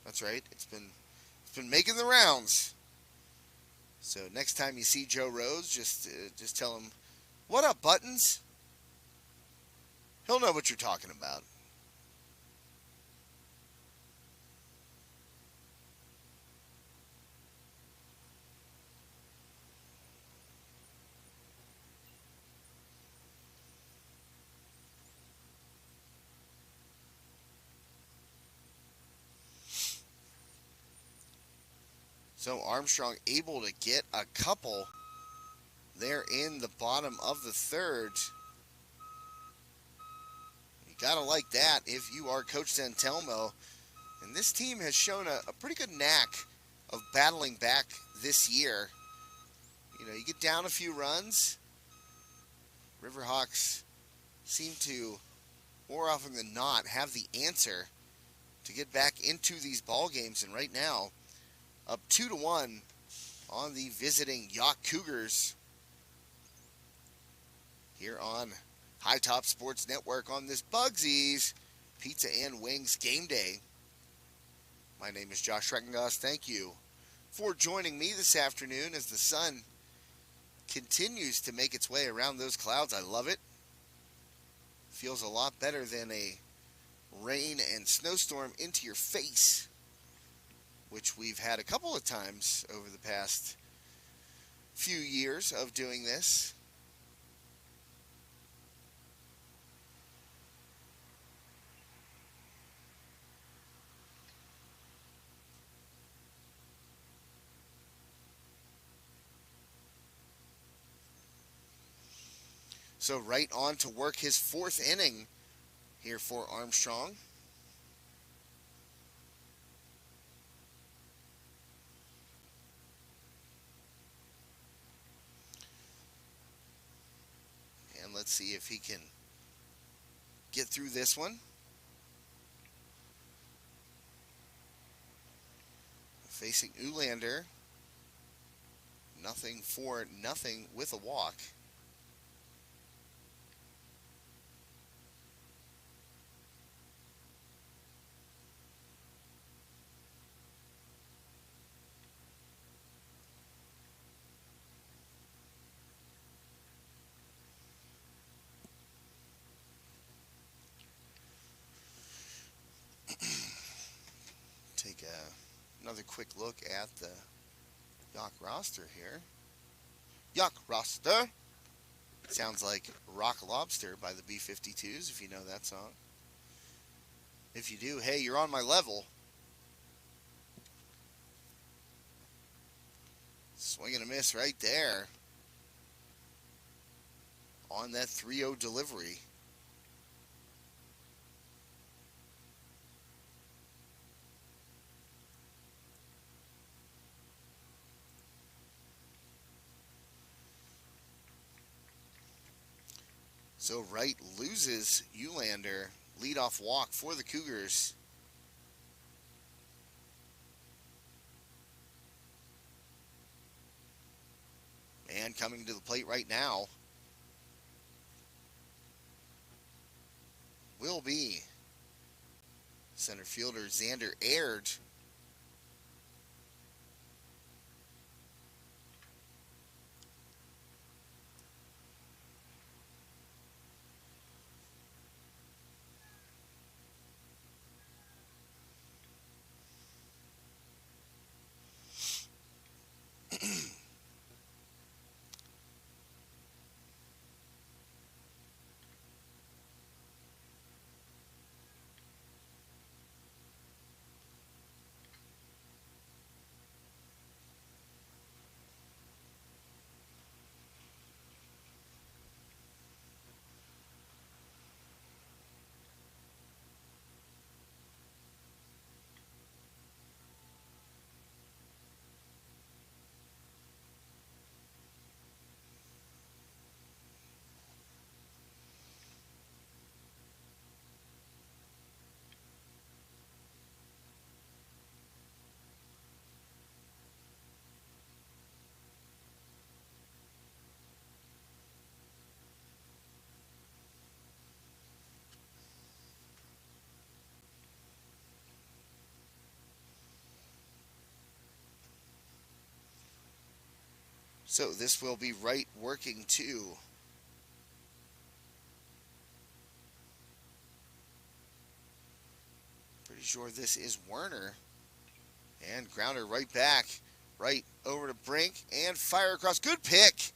That's right. It's been making the rounds. So next time you see Joe Rhodes, just tell him, "What up, Buttons?" He'll know what you're talking about. So Armstrong able to get a couple there in the bottom of the third. You got to like that if you are Coach Santelmo. And this team has shown a pretty good knack of battling back this year. You get down a few runs. Riverhawks seem to, more often than not, have the answer to get back into these ball games. And right now, up 2-1 on the visiting Yough Cougars here on High Top Sports Network on this Bugsy's Pizza and Wings game day. My name is Josh Schreckengoss. Thank you for joining me this afternoon as the sun continues to make its way around those clouds. I love it. Feels a lot better than a rain and snowstorm into your face, which we've had a couple of times over the past few years of doing this. So right on to work his 4th inning here for Armstrong. And let's see if he can get through this one. Facing Yough, nothing for nothing with a walk. Take another quick look at the Yough roster here. Yough roster. Sounds like Rock Lobster by the B-52s, if you know that song. If you do, hey, you're on my level. Swing and a miss right there on that 3-0 delivery. So Wright loses Yough, leadoff walk for the Cougars. And coming to the plate right now, will be center fielder Xander Aird. So this will be right working too. Pretty sure this is Werner. And grounder right back. Right over to Brink and fire across. Good pick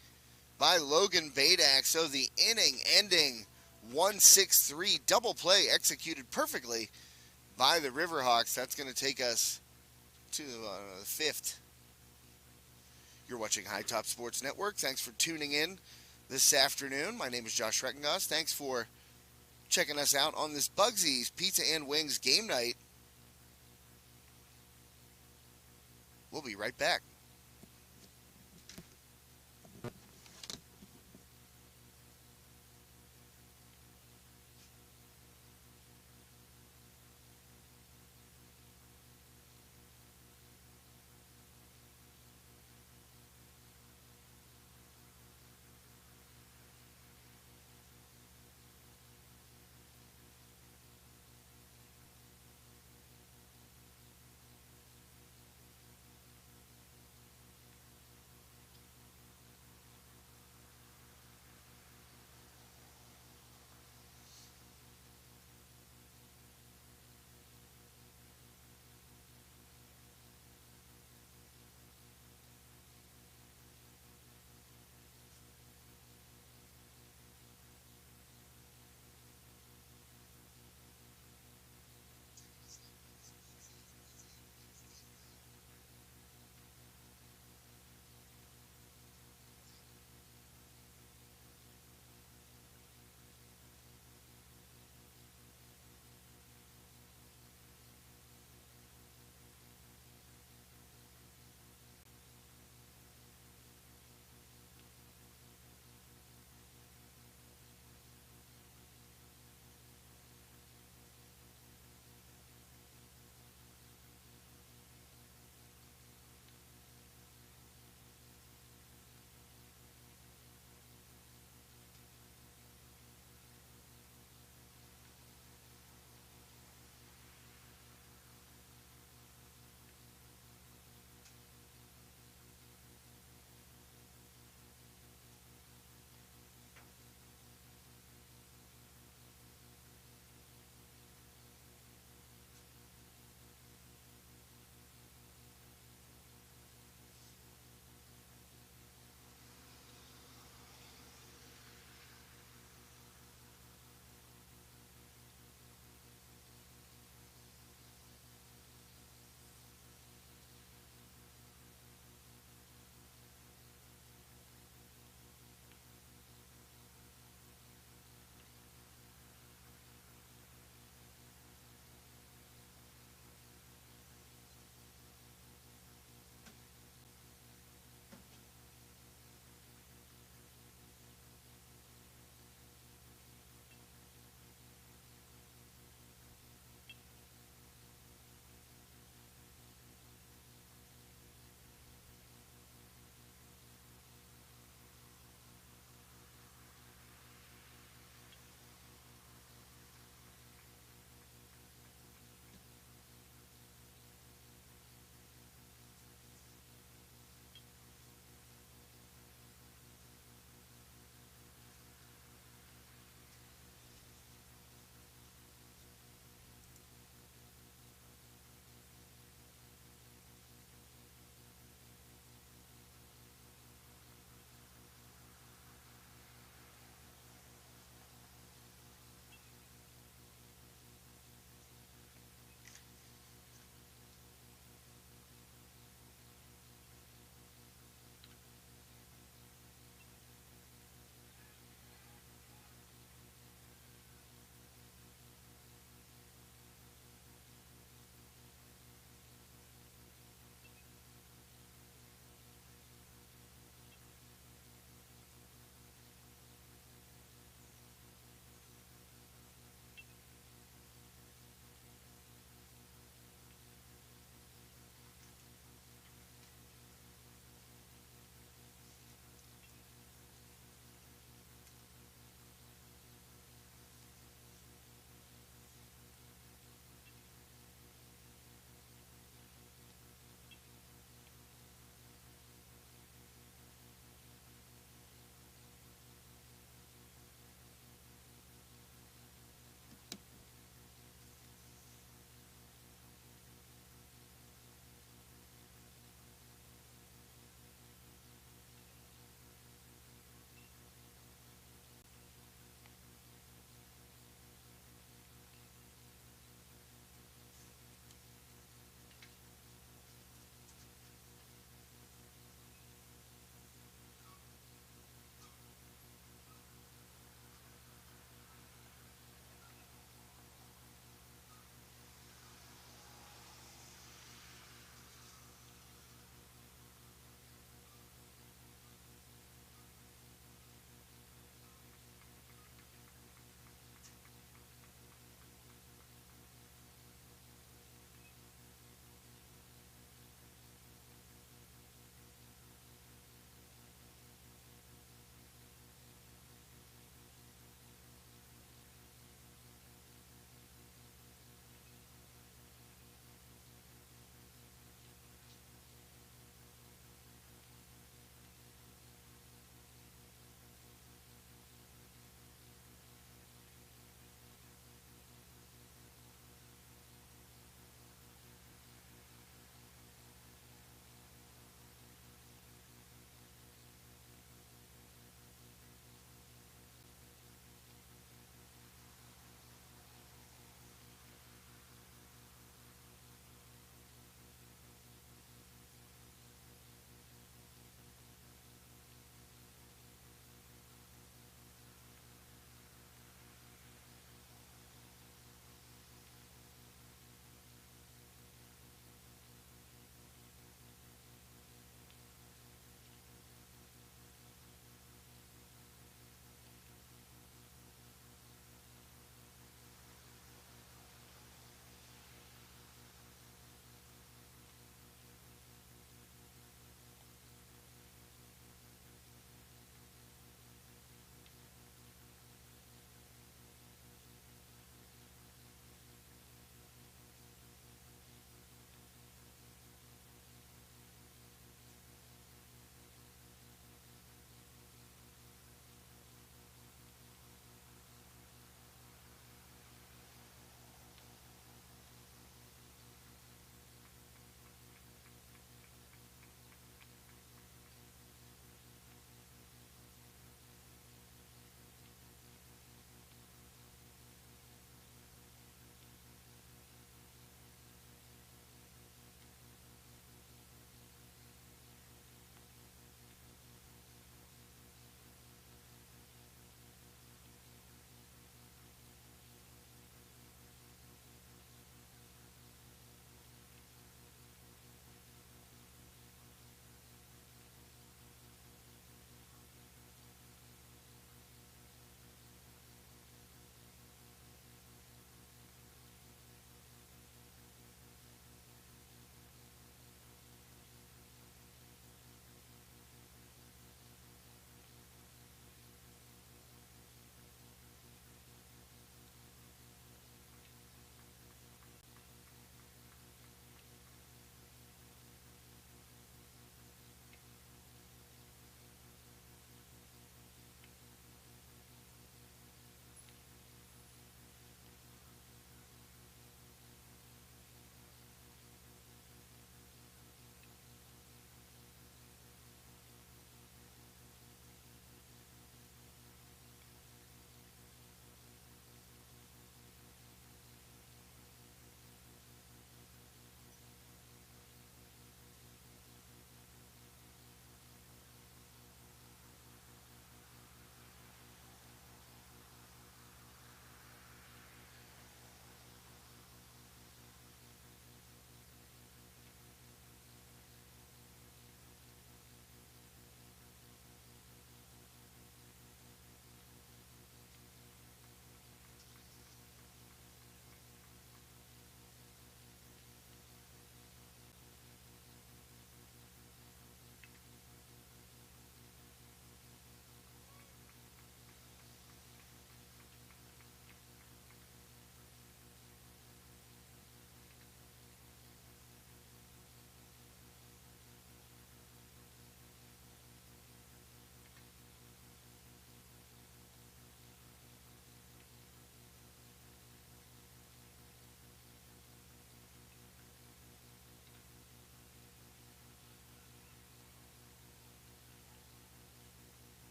by Logan Badak. So the inning ending 1-6-3 double play executed perfectly by the Riverhawks. That's going to take us to the fifth. You're watching High Top Sports Network. Thanks for tuning in this afternoon. My name is Josh Reckengoss. Thanks for checking us out on this Bugsy's Pizza and Wings game night. We'll be right back.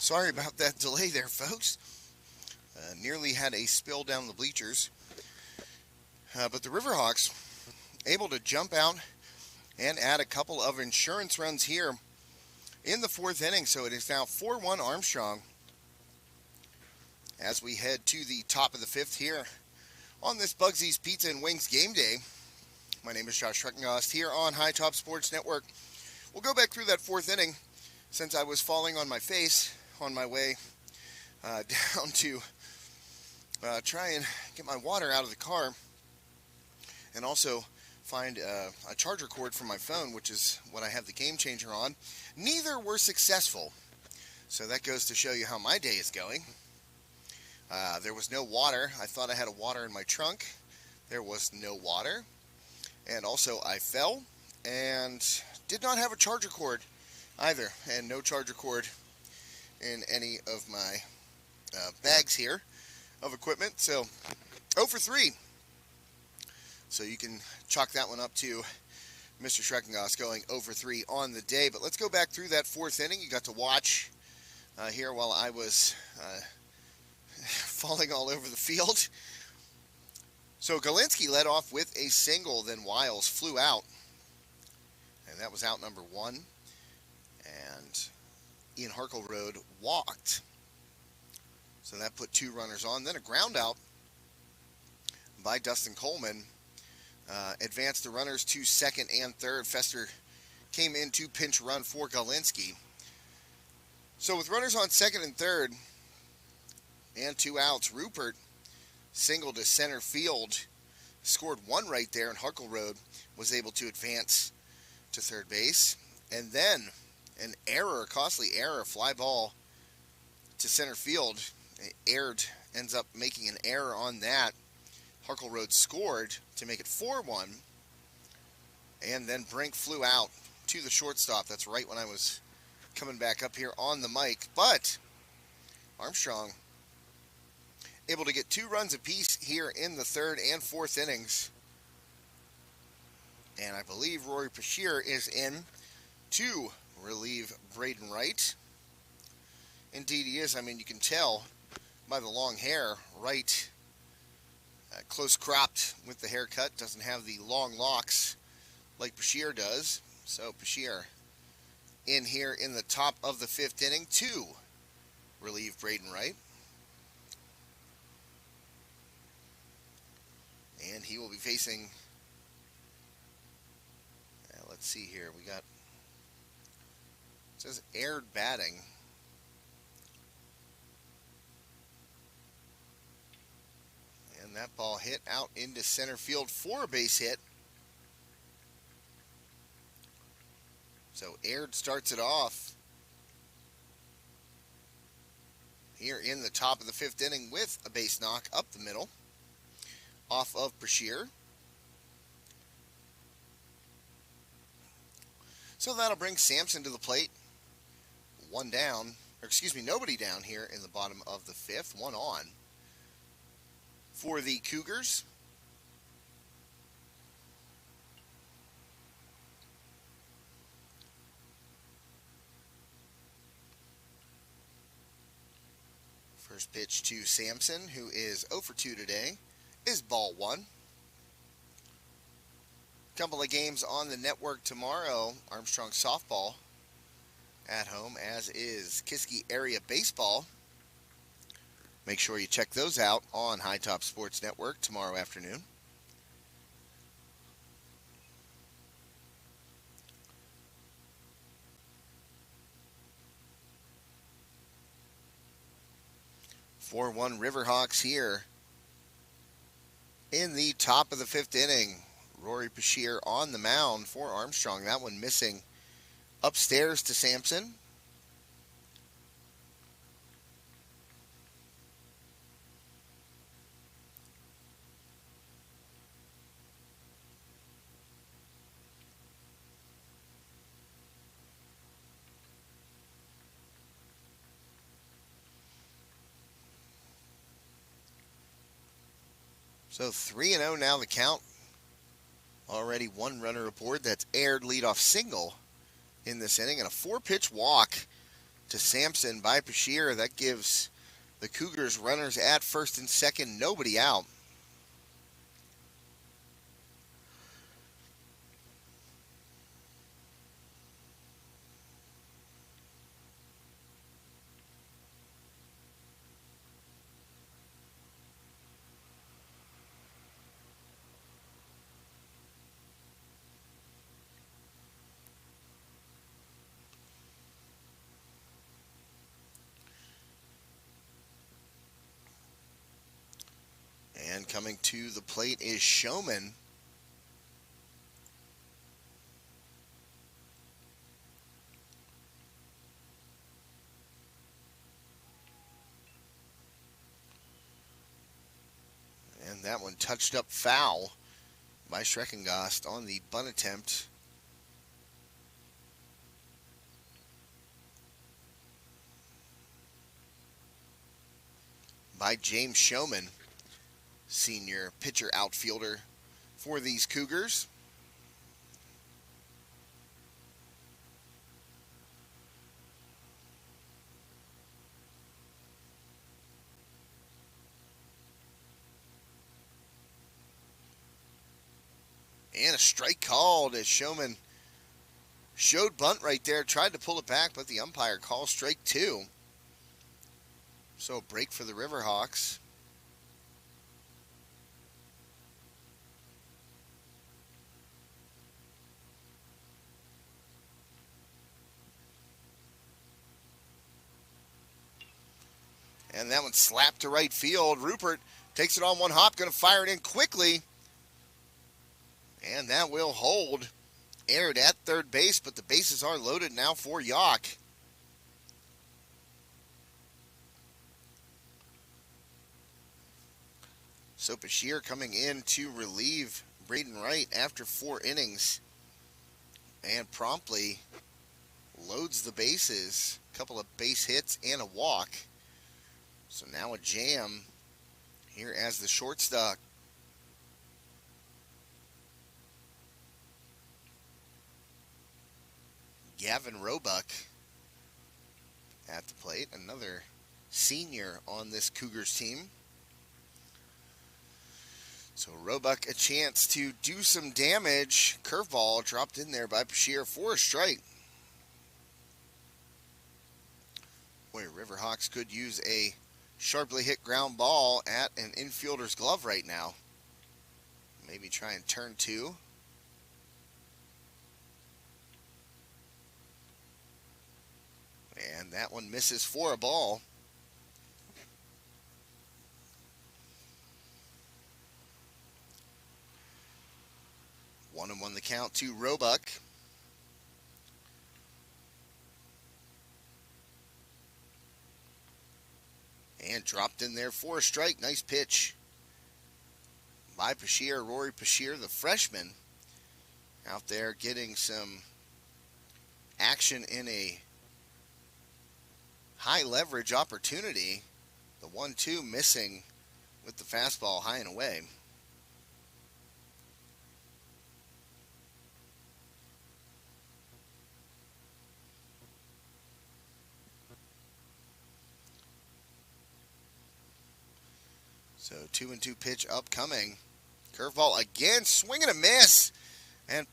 Sorry about that delay there, folks. Nearly had a spill down the bleachers. But the Riverhawks able to jump out and add a couple of insurance runs here in the fourth inning. So it is now 4-1 Armstrong as we head to the top of the fifth here on this Bugsy's Pizza and Wings game day. My name is Josh Schreckengost here on High Top Sports Network. We'll go back through that fourth inning since I was falling on my face on my way down to try and get my water out of the car and also find a charger cord for my phone, which is what I have the game changer on. Neither were successful, so that goes to show you how my day is going. There was no water. I thought I had a water in my trunk. There was no water, and also I fell and did not have a charger cord either, and no charger cord in any of my bags here of equipment. So 0 for 3. So you can chalk that one up to Mr. Schreckengost going 0 for 3 on the day. But let's go back through that fourth inning. You got to watch here while I was falling all over the field. So Galinsky led off with a single, then Wiles flew out. And that was out number 1. And Ian Harkleroad walked. So that put 2 runners on. Then a ground out by Dustin Coleman advanced the runners to second and third. Fester came in to pinch run for Galinsky. So with runners on second and third and 2 outs, Rupert singled to center field, scored 1 right there, and Harkleroad was able to advance to third base. And then an error, a costly error, fly ball to center field. Aird ends up making an error on that. Harkleroad scored to make it 4-1. And then Brink flew out to the shortstop. That's right when I was coming back up here on the mic. But Armstrong able to get 2 runs apiece here in the third and fourth innings. And I believe Rory Pashier is in to relieve Braden Wright. Indeed he is. I mean, you can tell by the long hair. Wright, close cropped with the haircut, doesn't have the long locks like Pashier does. So Pashier in here in the top of the fifth inning to relieve Braden Wright. And he will be facing, let's see here, we got, it says Aird batting. And that ball hit out into center field for a base hit. So Aird starts it off here in the top of the fifth inning with a base knock up the middle off of Pashier. So that'll bring Sampson to the plate. One down, or excuse me, nobody down here in the bottom of the fifth. One on for the Cougars. First pitch to Sampson, who is 0 for 2 today, is ball 1. Couple of games on the network tomorrow. Armstrong softball at home, as is Kiski area baseball. Make sure you check those out on High Top Sports Network tomorrow afternoon. For 4-1 Riverhawks here in the top of the fifth inning. Rory Pashier on the mound for Armstrong. That one missing upstairs to Sampson. So 3-0 now the count. Already 1 runner aboard. That's Aird leadoff single in this inning, and a 4-pitch walk to Sampson by Bashir. That gives the Cougars runners at first and second, nobody out. And coming to the plate is Showman. And that one touched up foul by Schreckengast on the bunt attempt. By James Showman, senior pitcher outfielder for these Cougars. And a strike called as Showman showed bunt right there, tried to pull it back, but the umpire calls strike two. So a break for the Riverhawks. And that one slapped to right field. Rupert takes it on one hop, going to fire it in quickly. And that will hold. Aired at third base, but the bases are loaded now for Yough. So Bashir coming in to relieve Braden Wright after 4 innings. And promptly loads the bases. A couple of base hits and a walk. So now a jam here as the shortstop. Gavin Roebuck at the plate, another senior on this Cougars team. So Roebuck a chance to do some damage. Curveball dropped in there by Bashir for a strike. Boy, Riverhawks could use a sharply hit ground ball at an infielder's glove right now. Maybe try and turn two. And that one misses for a ball. One and one the count to Roebuck. And dropped in there for a strike. Nice pitch by Bashir. Rory Bashir, the freshman, out there getting some action in a high leverage opportunity. The 1-2 missing with the fastball high and away. So 2-2 pitch upcoming. Curveball again, swing and a miss. And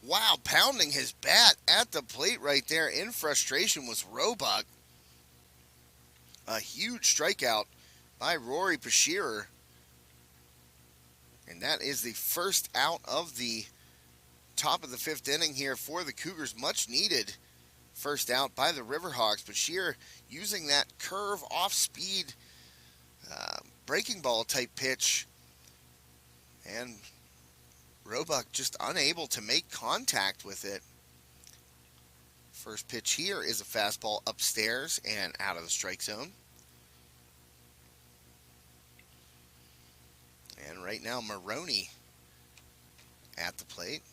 wow, pounding his bat at the plate right there in frustration was Roebuck. A huge strikeout by Rory Bashir. And that is the first out of the top of the 5th inning here for the Cougars. Much needed first out by the Riverhawks. Bashir using that curve off speed breaking ball type pitch. And Roebuck just unable to make contact with it. First pitch here is a fastball upstairs and out of the strike zone. And right now Maroney at the plate.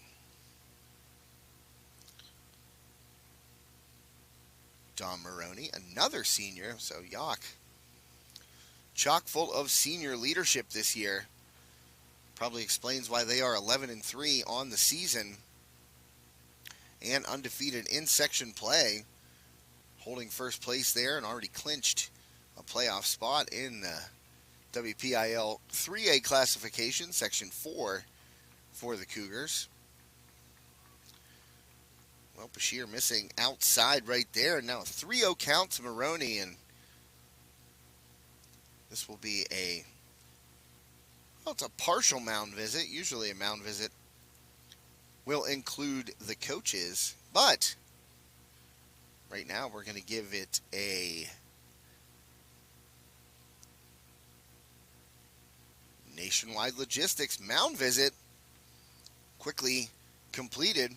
Don Maroney, another senior, so Yough chock full of senior leadership this year. Probably explains why they are 11-3 on the season and undefeated in section play. holding first place there and already clinched a playoff spot in WPIAL 3A classification, Section 4 for the Cougars. Well, Bashir missing outside right there. And now a 3-0 count to Maroney, and this will be it's a partial mound visit. Usually a mound visit will include the coaches, but right now we're going to give it a Nationwide Logistics mound visit, quickly completed.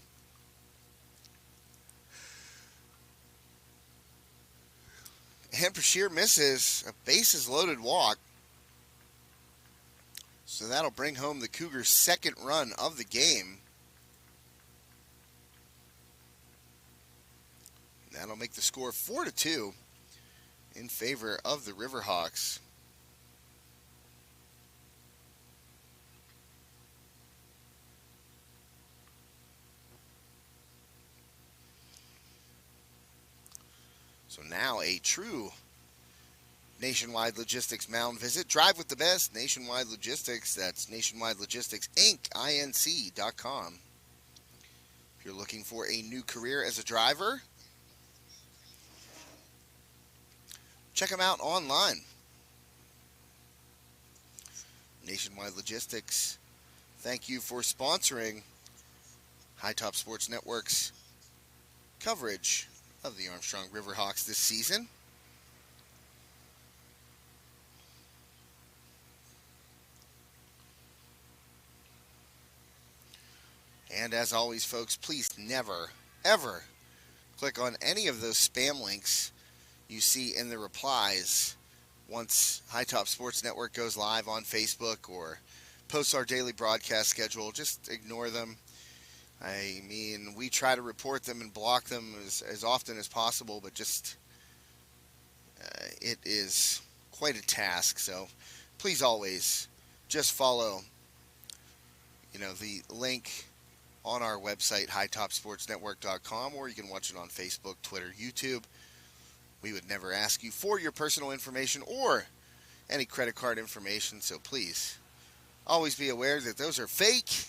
And Bashir misses a bases loaded walk. So that'll bring home the Cougars' second run of the game. That'll make the score 4-2 in favor of the Riverhawks. So now a true Nationwide Logistics mound visit. Drive with the best. Nationwide Logistics. That's Nationwide Logistics Inc. Inc.com. If you're looking for a new career as a driver, check them out online. Nationwide Logistics, thank you for sponsoring High Top Sports Network's coverage of the Armstrong Riverhawks this season. And as always, folks, please never, ever click on any of those spam links you see in the replies once High Top Sports Network goes live on Facebook or posts our daily broadcast schedule. Just ignore them. I mean, we try to report them and block them as often as possible, but just it is quite a task. So please always just follow, the link on our website, hightopsportsnetwork.com, or you can watch it on Facebook, Twitter, YouTube. We would never ask you for your personal information or any credit card information, so please always be aware that those are fake.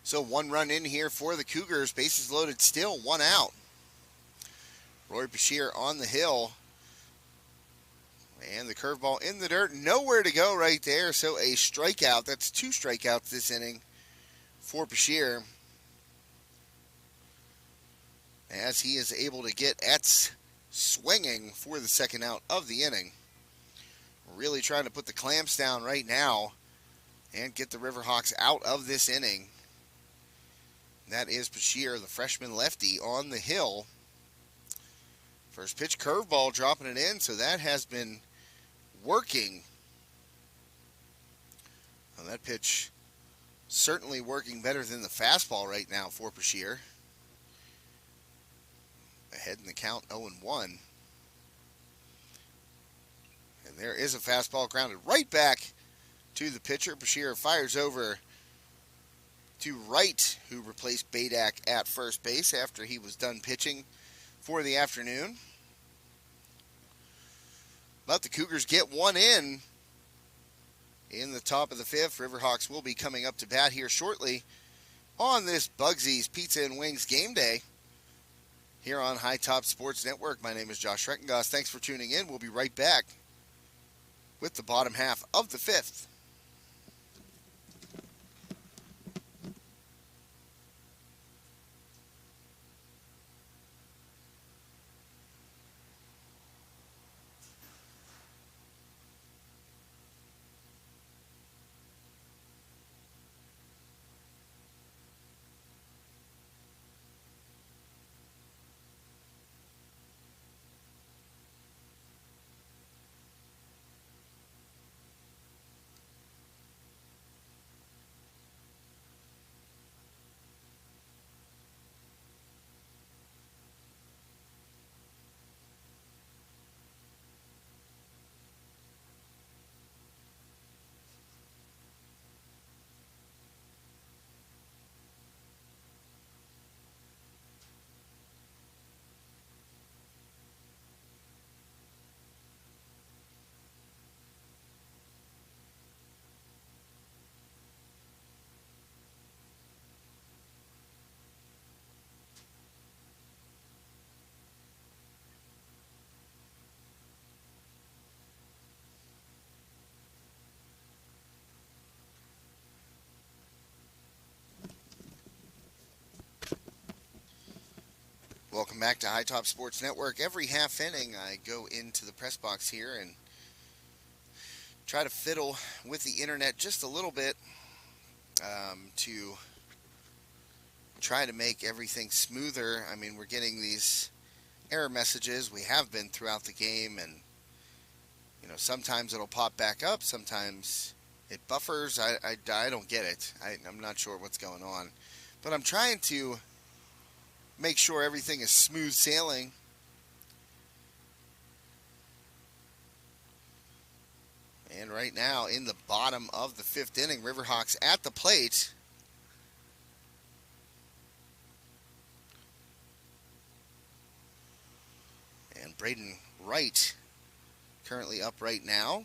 So 1 run in here for the Cougars. Bases loaded still, 1 out. Roy Bashir on the hill. And the curveball in the dirt. Nowhere to go right there. So a strikeout. That's 2 strikeouts this inning for Bashir, as he is able to get Etz swinging for the second out of the inning. Really trying to put the clamps down right now and get the Riverhawks out of this inning. That is Bashir, the freshman lefty, on the hill. First pitch curveball, dropping it in, so that has been working. Well, that pitch certainly working better than the fastball right now for Bashir. Ahead in the count, 0-1. And there is a fastball grounded right back to the pitcher. Bashir fires over to Wright, who replaced Badak at first base after he was done pitching for the afternoon. But the Cougars get 1 in the top of the 5th. Riverhawks will be coming up to bat here shortly on this Bugsy's Pizza and Wings game day here on High Top Sports Network. My name is Josh Reckengos. Thanks for tuning in. We'll be right back with the bottom half of the 5th. Welcome back to High Top Sports Network. Every half inning, I go into the press box here and try to fiddle with the internet just a little bit to try to make everything smoother. I mean, we're getting these error messages. We have been throughout the game, and sometimes it'll pop back up. Sometimes it buffers. I don't get it. I'm not sure what's going on, but I'm trying to make sure everything is smooth sailing. And right now, in the bottom of the fifth inning, Riverhawks at the plate. And Braden Wright currently up right now.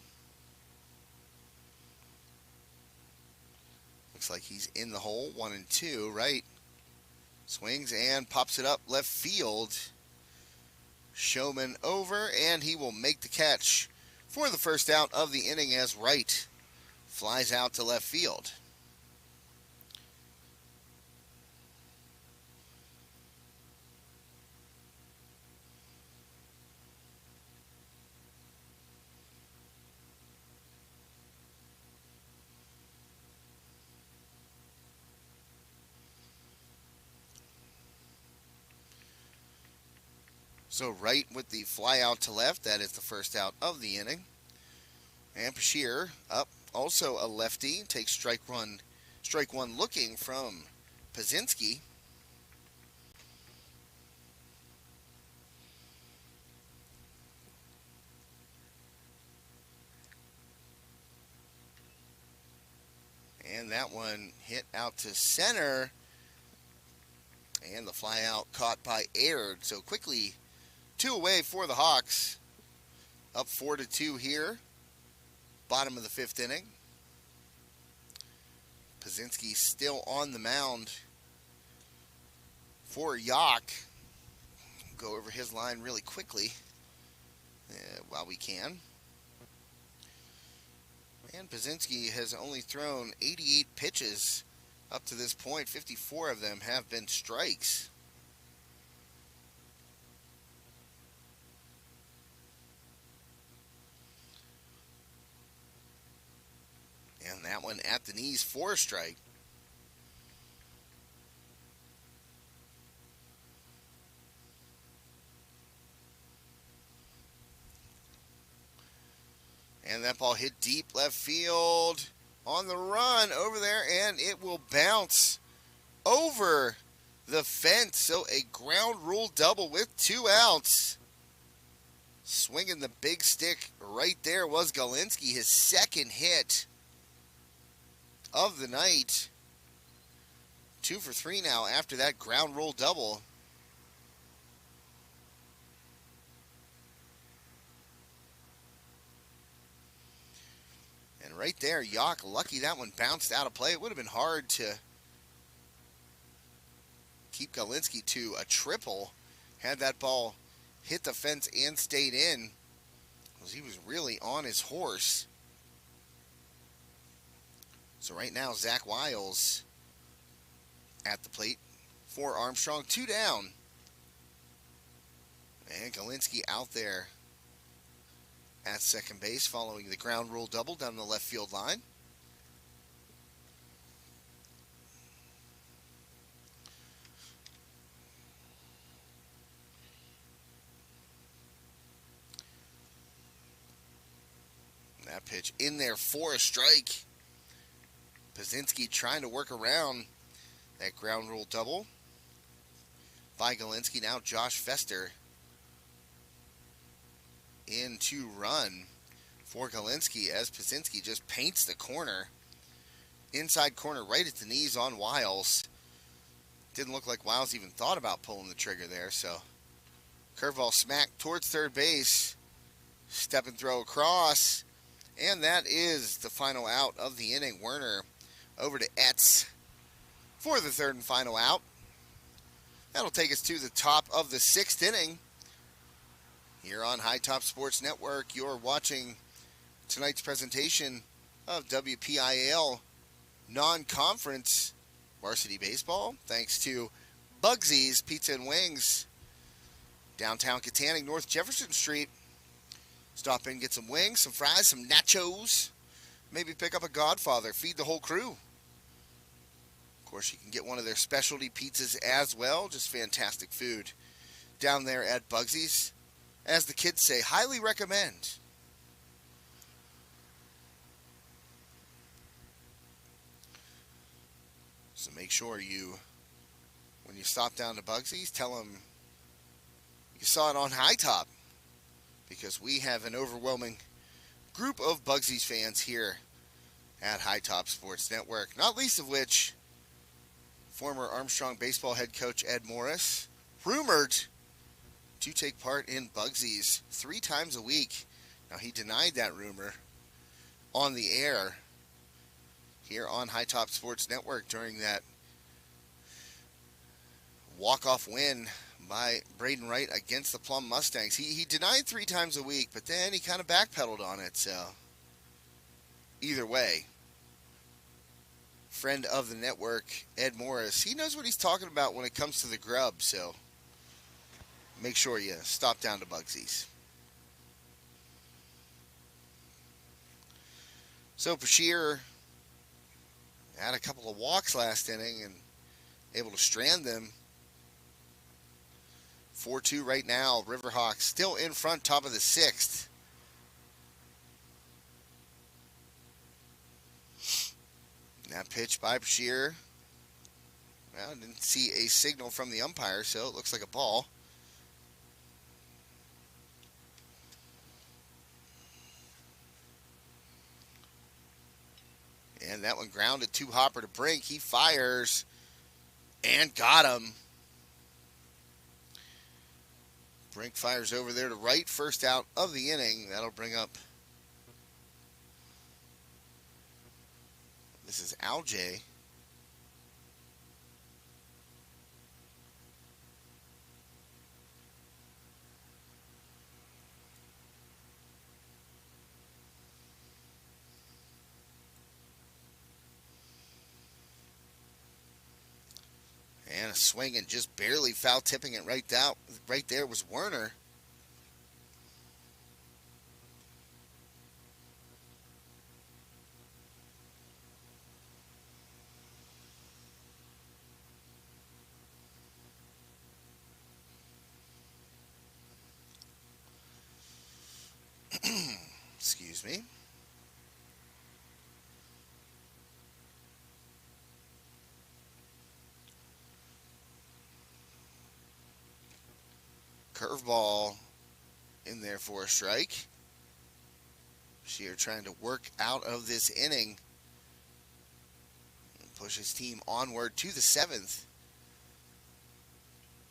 Looks like he's in the hole, 1-2, right? Swings and pops it up left field. Showman over, and he will make the catch for the first out of the inning as Wright flies out to left field. So Wright with the fly out to left. That is the first out of the inning. And Bashir up, also a lefty, takes strike one looking from Pazinski. And that one hit out to center. And the fly out caught by Aird. So quickly 2 away for the Hawks. Up 4-2 here. Bottom of the fifth inning. Pazinski still on the mound for Yough. Go over his line really quickly while we can. And Pazinski has only thrown 88 pitches up to this point. 54 of them have been strikes. And that one at the knees for a strike. And that ball hit deep left field on the run over there, and it will bounce over the fence. So a ground rule double with 2 outs. Swinging the big stick right there was Galinsky, his second hit of the night. 2 for 3 now after that ground rule double. And right there, Yough lucky that one bounced out of play. It would have been hard to keep Galinsky to a triple had that ball hit the fence and stayed in, because he was really on his horse. So right now, Zach Wiles at the plate for Armstrong. 2 down. And Galinsky out there at second base following the ground rule double down the left field line. That pitch in there for a strike. Pazinski trying to work around that ground rule double by Galinsky. Now Josh Fester in to run for Galinsky as Pazinski just paints the corner. Inside corner right at the knees on Wiles. Didn't look like Wiles even thought about pulling the trigger there. So curveball smack towards third base. Step and throw across. And that is the final out of the inning. Werner over to Etz for the third and final out. That'll take us to the top of the sixth inning. Here on High Top Sports Network, you're watching tonight's presentation of WPIAL non-conference varsity baseball. Thanks to Bugsy's Pizza and Wings Downtown Katanning, North Jefferson Street. Stop in, get some wings, some fries, some nachos. Maybe pick up a Godfather, feed the whole crew. Of course, you can get one of their specialty pizzas as well. Just fantastic food down there at Bugsy's. As the kids say, highly recommend. So make sure when you stop down to Bugsy's, tell them you saw it on High Top, because we have an overwhelming group of Bugsy's fans here at High Top Sports Network, not least of which former Armstrong baseball head coach Ed Morris, rumored to take part in Bugsy's 3 times a week. Now, he denied that rumor on the air here on High Top Sports Network during that walk-off win by Braden Wright against the Plum Mustangs. He denied 3 times a week, but then he kind of backpedaled on it. So either way, friend of the network, Ed Morris, he knows what he's talking about when it comes to the grub. So make sure you stop down to Bugsy's. So Bashir had a couple of walks last inning and able to strand them. 4-2 right now. Riverhawks still in front, top of the 6th. That pitch by Bashir. Well, didn't see a signal from the umpire, so it looks like a ball. And that one grounded to Hopper to Brink. He fires and got him. Brink fires over there to right. First out of the inning. That'll bring up. This is Alj. And a swing and just barely foul tipping it right out. Right there was Werner. Excuse me. Curveball in there for a strike. Shear trying to work out of this inning and push his team onward to the 7th.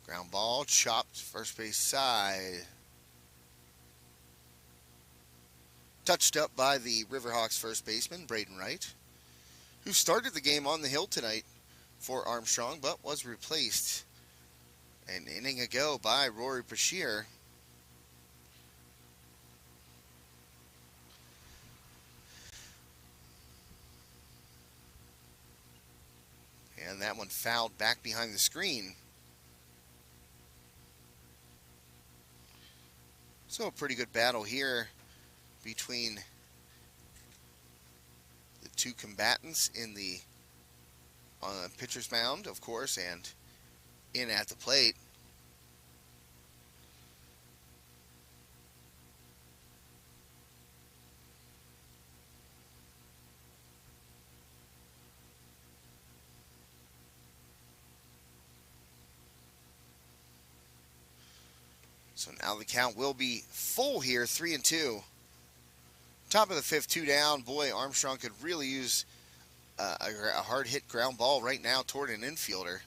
Ground ball chopped first base side. Touched up by the Riverhawks first baseman, Braden Wright, who started the game on the hill tonight for Armstrong, but was replaced an inning ago by Rory Bashir. And that one fouled back behind the screen. So a pretty good battle here between the two combatants in the pitcher's mound, of course, and in at the plate. So now the count will be full here, 3-2. Top of the 5th, 2 down. Boy, Armstrong could really use a hard hit ground ball right now toward an infielder.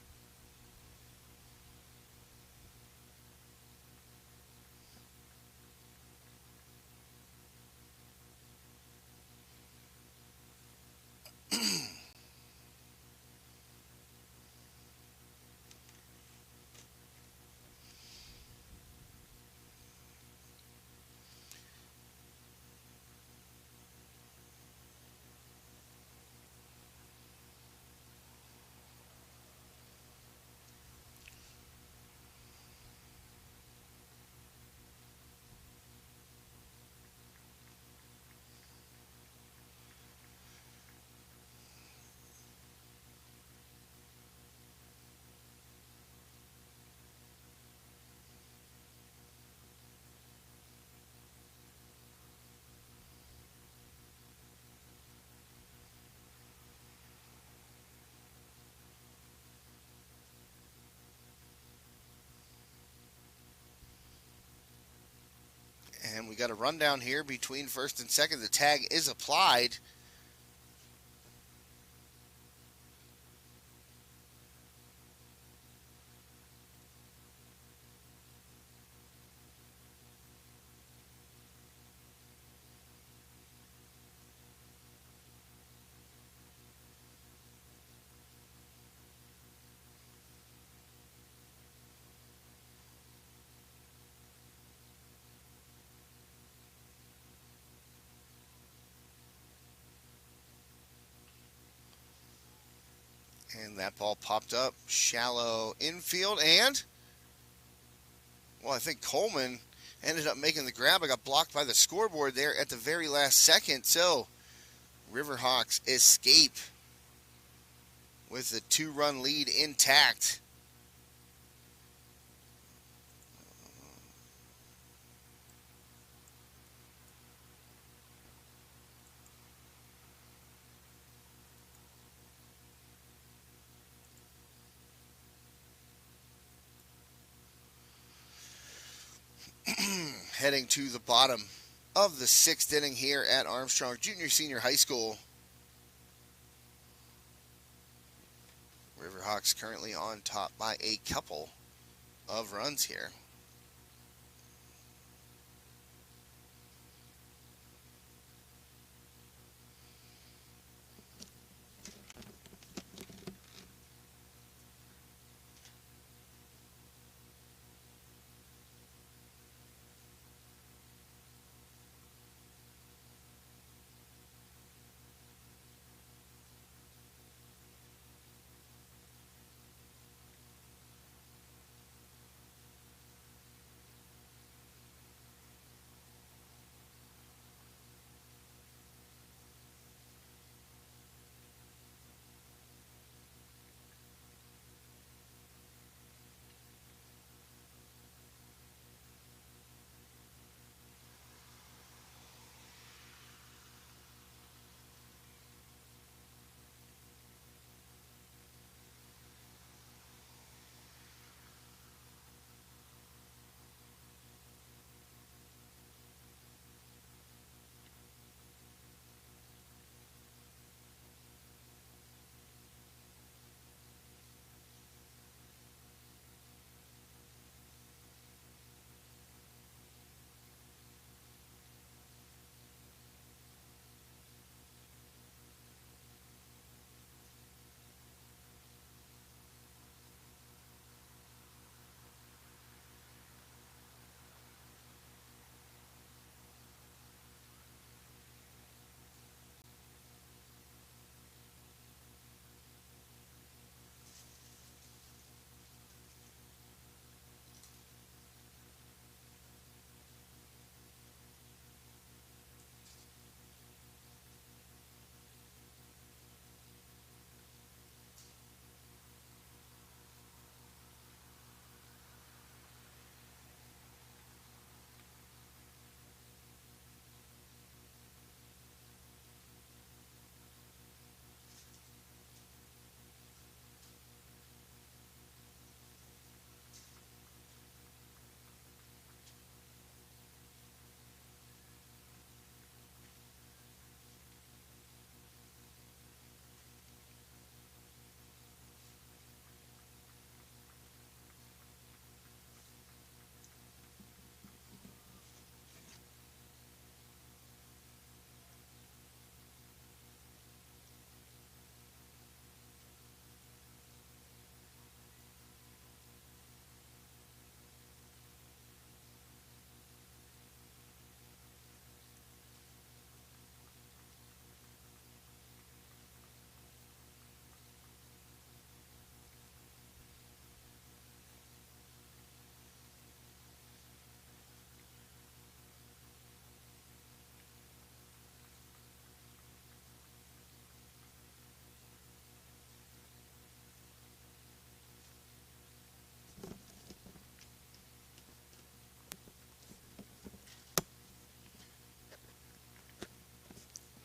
got a rundown here between first and second. The tag is applied. And that ball popped up shallow infield. And, well, I think Coleman ended up making the grab. I got blocked by the scoreboard there at the very last second. So, Riverhawks escape with the 2-run lead intact. Heading to the bottom of the 6th inning here at Armstrong Junior Senior High School. Riverhawks currently on top by a couple of runs here.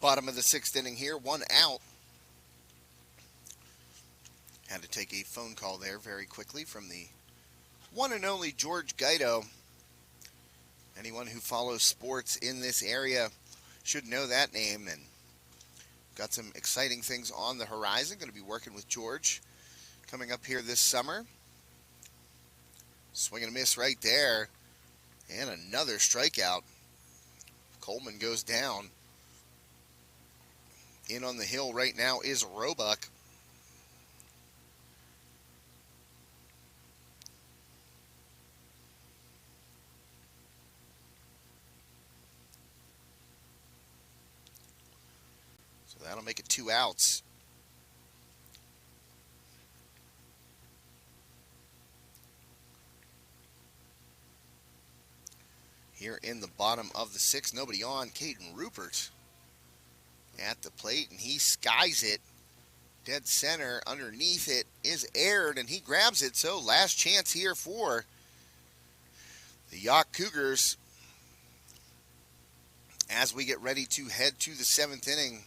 Bottom of the 6th inning here, 1 out. Had to take a phone call there very quickly from the one and only George Guido. Anyone who follows sports in this area should know that name, and got some exciting things on the horizon. Going to be working with George coming up here this summer. Swing and a miss right there, and another strikeout. Coleman goes down. In on the hill right now is Roebuck. So that'll make it 2 outs. Here in the bottom of the 6th, nobody on. Caden Rupert at the plate, and he skies it. Dead center, underneath it is aired, and he grabs it. So last chance here for the Yough Cougars as we get ready to head to the 7th inning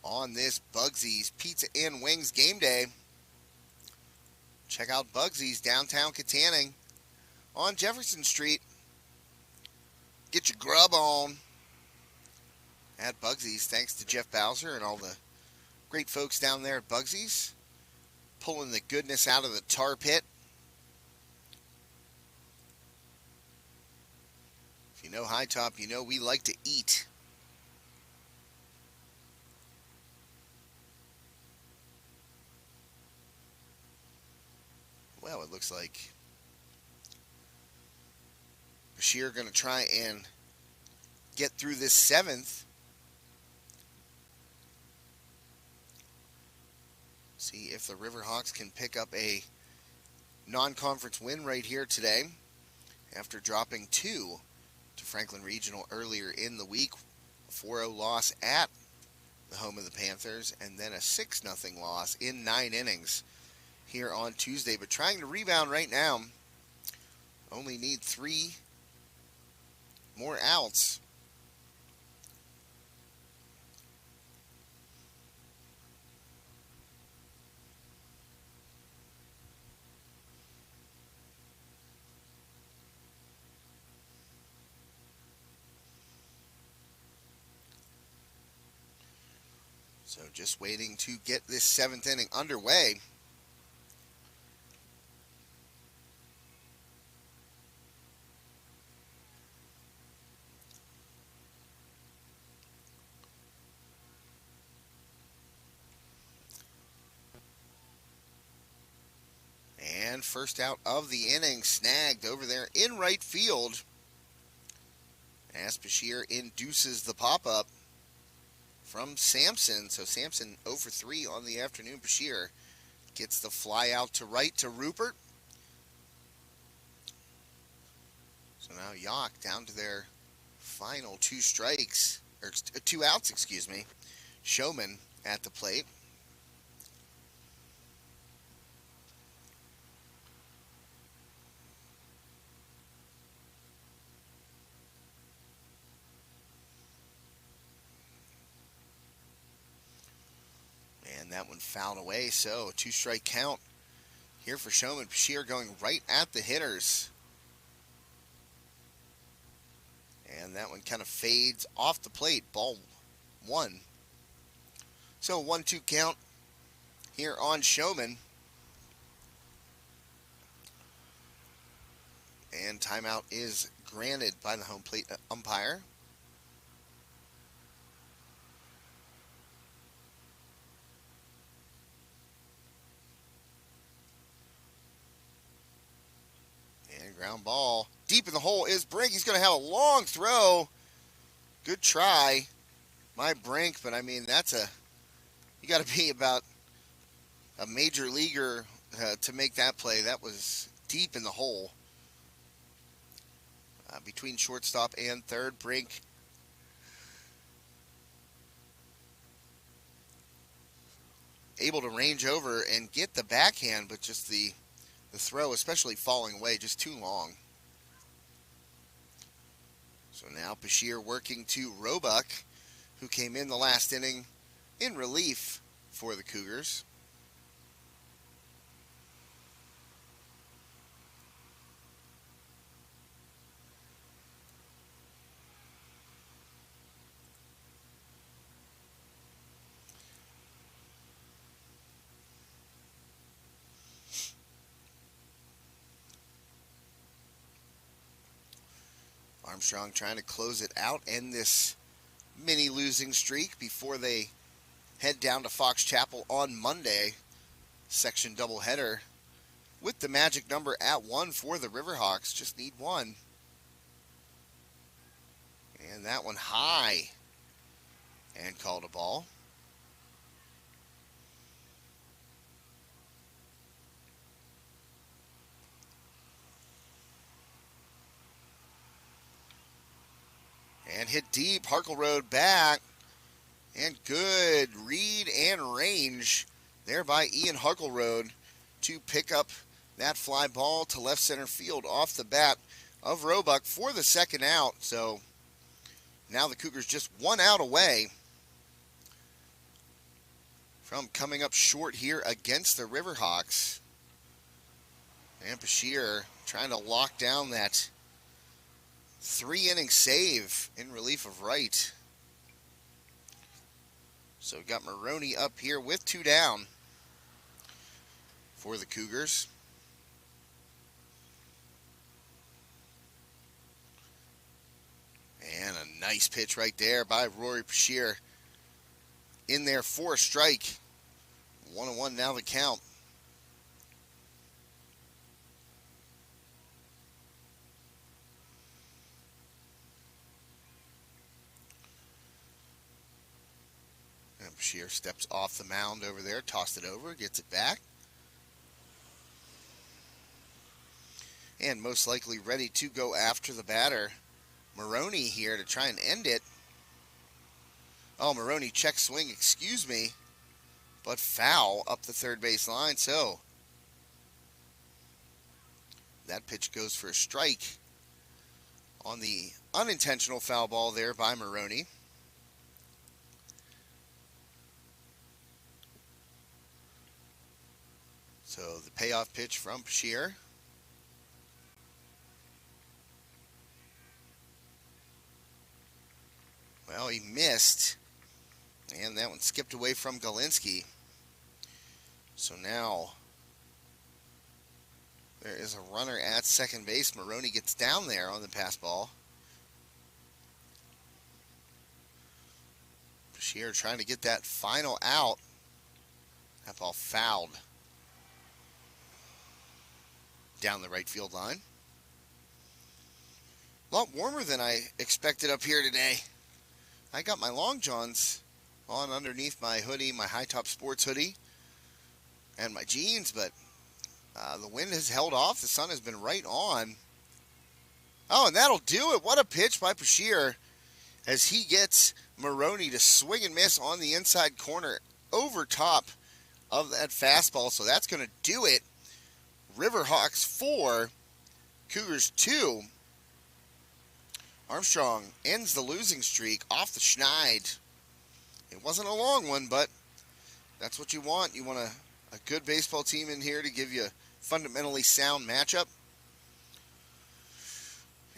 on this Bugsy's Pizza and Wings game day. Check out Bugsy's downtown Katanning on Jefferson Street. Get your grub on at Bugsy's. Thanks to Jeff Bowser and all the great folks down there at Bugsy's, pulling the goodness out of the tar pit. If you know High Top, you know we like to eat. Well, it looks like Bashir going to try and get through this 7th. See if the Riverhawks can pick up a non-conference win right here today after dropping 2 to Franklin Regional earlier in the week. A 4-0 loss at the home of the Panthers, and then a 6-0 loss in 9 innings here on Tuesday. But trying to rebound right now. Only need 3 more outs. So just waiting to get this 7th inning underway. And first out of the inning, snagged over there in right field as Bashir induces the pop-up from Sampson. So Sampson 0 for 3 on the afternoon. Bashir gets the fly out to right to Rupert. So now Yough down to their final 2 strikes, or 2 outs, excuse me. Showman at the plate. And that one fouled away, so 2-strike count here for Showman. Bashir going right at the hitters. And that one kind of fades off the plate. Ball 1. So 1-2 count here on Showman. And timeout is granted by the home plate umpire. And ground ball. Deep in the hole is Brink. He's going to have a long throw. Good try by Brink, but I mean, you got to be about a major leaguer to make that play. That was deep in the hole. Between shortstop and third, Brink able to range over and get the backhand, but just the throw, especially falling away, just too long. So now Bashir working to Roebuck, who came in the last inning in relief for the Cougars. Armstrong trying to close it out, end this mini losing streak before they head down to Fox Chapel on Monday. Section doubleheader with the magic number at 1 for the Riverhawks. Just need one. And that one high. And called a ball. And hit deep. Harkle Road back. And good read and range there by Ian Harkleroad to pick up that fly ball to left center field off the bat of Roebuck for the second out. So now the Cougars just 1 out away from coming up short here against the Riverhawks. And Bashir trying to lock down that 3-inning save in relief of Wright. So we got Maroney up here with 2 down for the Cougars. And a nice pitch right there by Rory Bashir. In there for a strike. 1-1 now the count. And Bashir steps off the mound over there, tossed it over, gets it back. And most likely ready to go after the batter. Maroney here to try and end it. Oh, Maroney check swing, excuse me. But foul up the third base line, so that pitch goes for a strike on the unintentional foul ball there by Maroney. So the payoff pitch from Bashir. Well, he missed, and that one skipped away from Galinsky. So now there is a runner at second base. Maroney gets down there on the pass ball. Bashir trying to get that final out. That ball fouled down the right field line. A lot warmer than I expected up here today. I got my long johns on underneath my hoodie, my high top sports hoodie, and my jeans, but the wind has held off. The sun has been right on. Oh, and that'll do it. What a pitch by Bashir as he gets Maroney to swing and miss on the inside corner over top of that fastball. So that's going to do it. Riverhawks 4, Cougars 2. Armstrong ends the losing streak off the schneid. It wasn't a long one, but that's what you want. You want a good baseball team in here to give you a fundamentally sound matchup.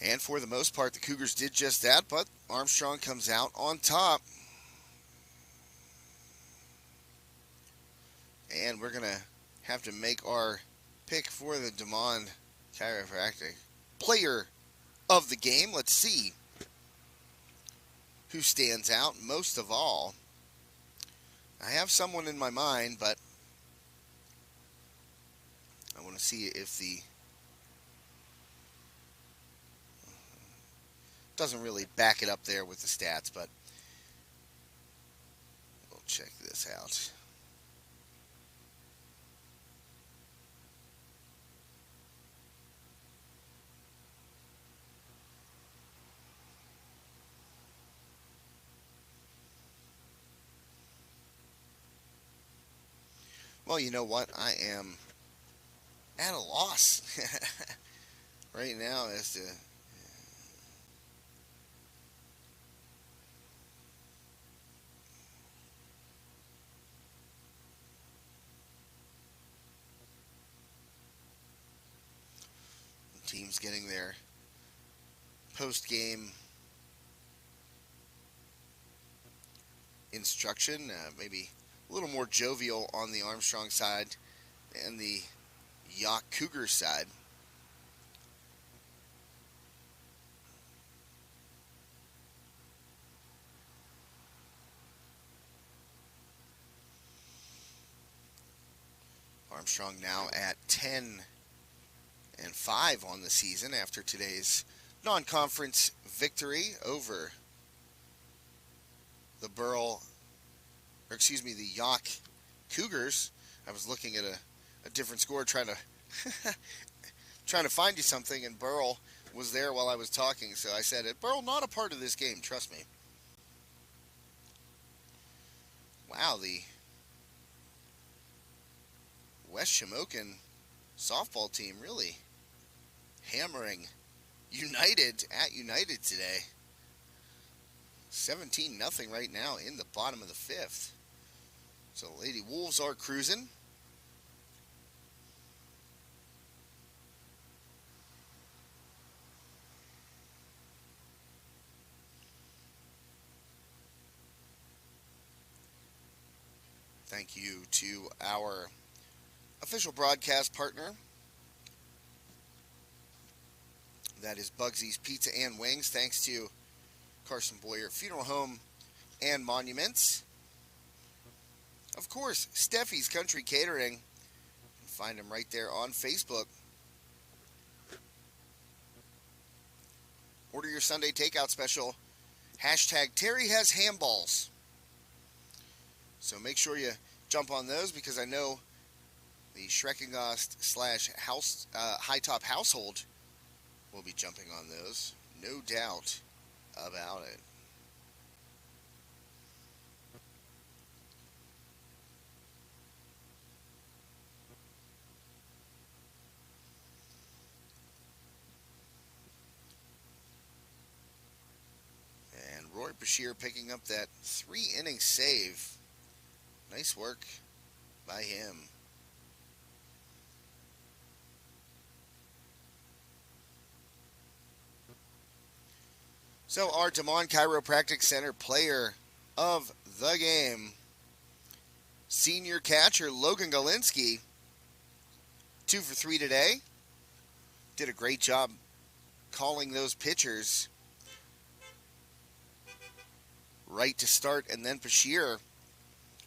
And for the most part, the Cougars did just that, but Armstrong comes out on top. And we're going to have to make our pick for the DeMond Chiropractic Player of the game. Let's see who stands out most of all. I have someone in my mind, but I want to see if the doesn't really back it up there with the stats, but we'll check this out. Well, you know what? I am at a loss right now as to teams getting their post-game instruction, maybe a little more jovial on the Armstrong side and the Yough Cougar side. Armstrong now at 10-5 on the season after today's non-conference victory over the Yough Cougars. I was looking at a different score trying to find you something, and Burl was there while I was talking, so I said, Burl, not a part of this game, trust me. Wow, the West Shamokin softball team really hammering United today. 17-0 right now in the bottom of the 5th. So Lady Wolves are cruising. Thank you to our official broadcast partner. That is Bugsy's Pizza and Wings. Thanks to Carson Boyer Funeral Home and Monuments. Of course, Steffi's Country Catering. You can find him right there on Facebook. Order your Sunday takeout special. Hashtag Terry has handballs. So make sure you jump on those, because I know the Schreckengost / High Top household will be jumping on those. No doubt about it. And Roy Bashir picking up that 3-inning save. Nice work by him. So our DeMond Chiropractic Center player of the game, senior catcher Logan Galinsky, 2 for 3 today. Did a great job calling those pitchers right to start, and then Bashir,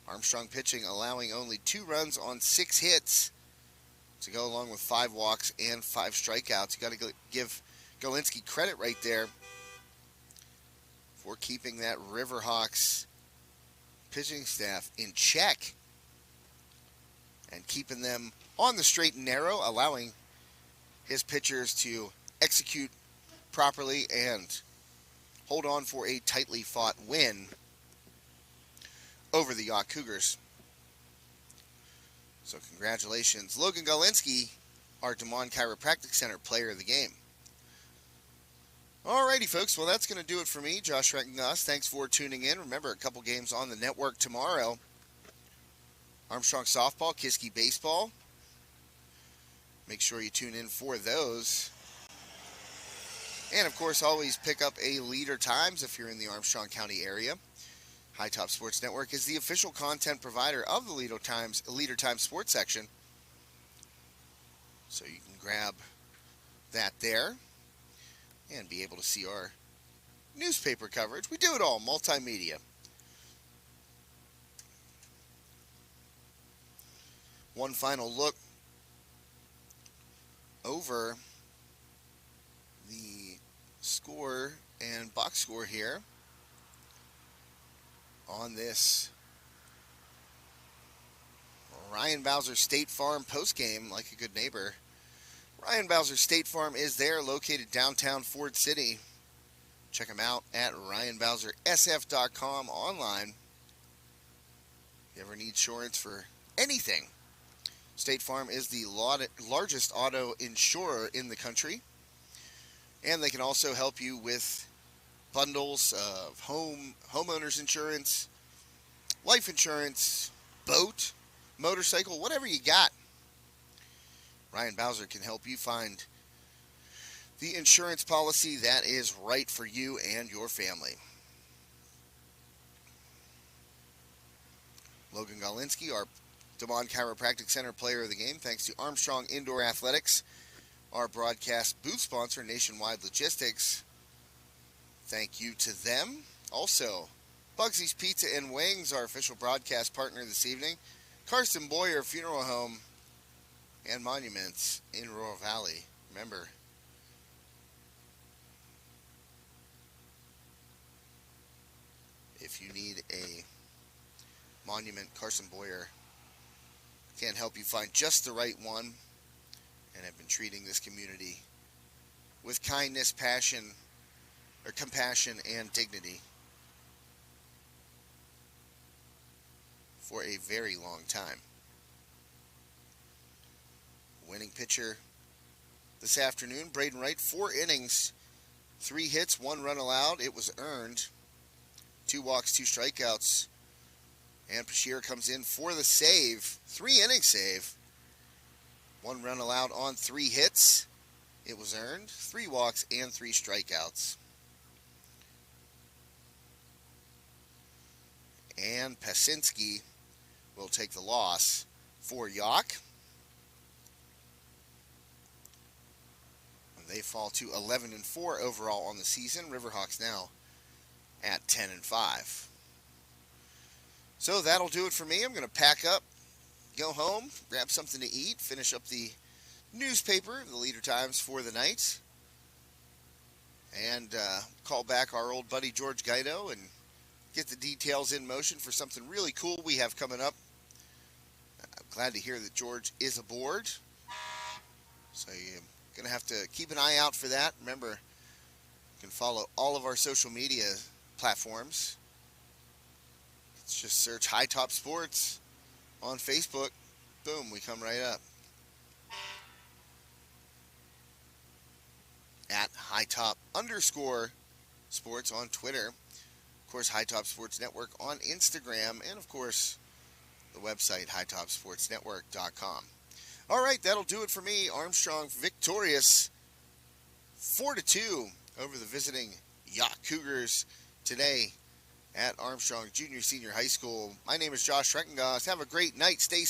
Armstrong pitching, allowing only 2 runs on 6 hits to go along with 5 walks and 5 strikeouts. You got to give Galinsky credit right there for keeping that Riverhawks pitching staff in check and keeping them on the straight and narrow, allowing his pitchers to execute properly and hold on for a tightly fought win over the Yough Cougars. So congratulations, Logan Galinsky, our DeMond Chiropractic Center player of the game. Alrighty, folks. Well, that's going to do it for me, Josh Schreckengost. Thanks for tuning in. Remember, a couple games on the network tomorrow. Armstrong softball, Kiski baseball. Make sure you tune in for those. And, of course, always pick up a Leader Times if you're in the Armstrong County area. High Top Sports Network is the official content provider of the Leader Times sports section. So you can grab that there and be able to see our newspaper coverage. We do it all, multimedia. One final look over the score and box score here on this Ryan Bowser State Farm postgame. Like a good neighbor, Ryan Bowser State Farm is there, located downtown Ford City. Check them out at ryanbowsersf.com online. If you ever need insurance for anything, State Farm is the largest auto insurer in the country. And they can also help you with bundles of homeowners insurance, life insurance, boat, motorcycle, whatever you got. Ryan Bowser can help you find the insurance policy that is right for you and your family. Logan Galinsky, our DeMond Chiropractic Center player of the game, thanks to Armstrong Indoor Athletics, our broadcast booth sponsor, Nationwide Logistics. Thank you to them. Also, Bugsy's Pizza and Wings, our official broadcast partner this evening. Carson Boyer Funeral Home and monuments in Rural Valley. Remember, if you need a monument, Carson Boyer can help you find just the right one, and have been treating this community with kindness, compassion, and dignity for a very long time. Winning pitcher this afternoon, Braden Wright, 4 innings, 3 hits, 1 run allowed. It was earned. 2 walks, 2 strikeouts. And Bashir comes in for the save. 3-inning save. 1 run allowed on 3 hits. It was earned. 3 walks and 3 strikeouts. And Pasinski will take the loss for Yough. They fall to 11-4 overall on the season. Riverhawks now at 10-5. So that'll do it for me. I'm going to pack up, go home, grab something to eat, finish up the newspaper, the Leader Times for the night, and call back our old buddy George Guido and get the details in motion for something really cool we have coming up. I'm glad to hear that George is aboard. So you're going to have to keep an eye out for that. Remember, you can follow all of our social media platforms. Let's just search High Top Sports on Facebook. Boom, we come right up. At @HighTop_sports on Twitter. Of course, High Top Sports Network on Instagram. And, of course, the website, hightopsportsnetwork.com. All right, that'll do it for me. Armstrong victorious 4-2 over the visiting Yough Cougars today at Armstrong Junior Senior High School. My name is Josh Schreckengoss. Have a great night. Stay safe.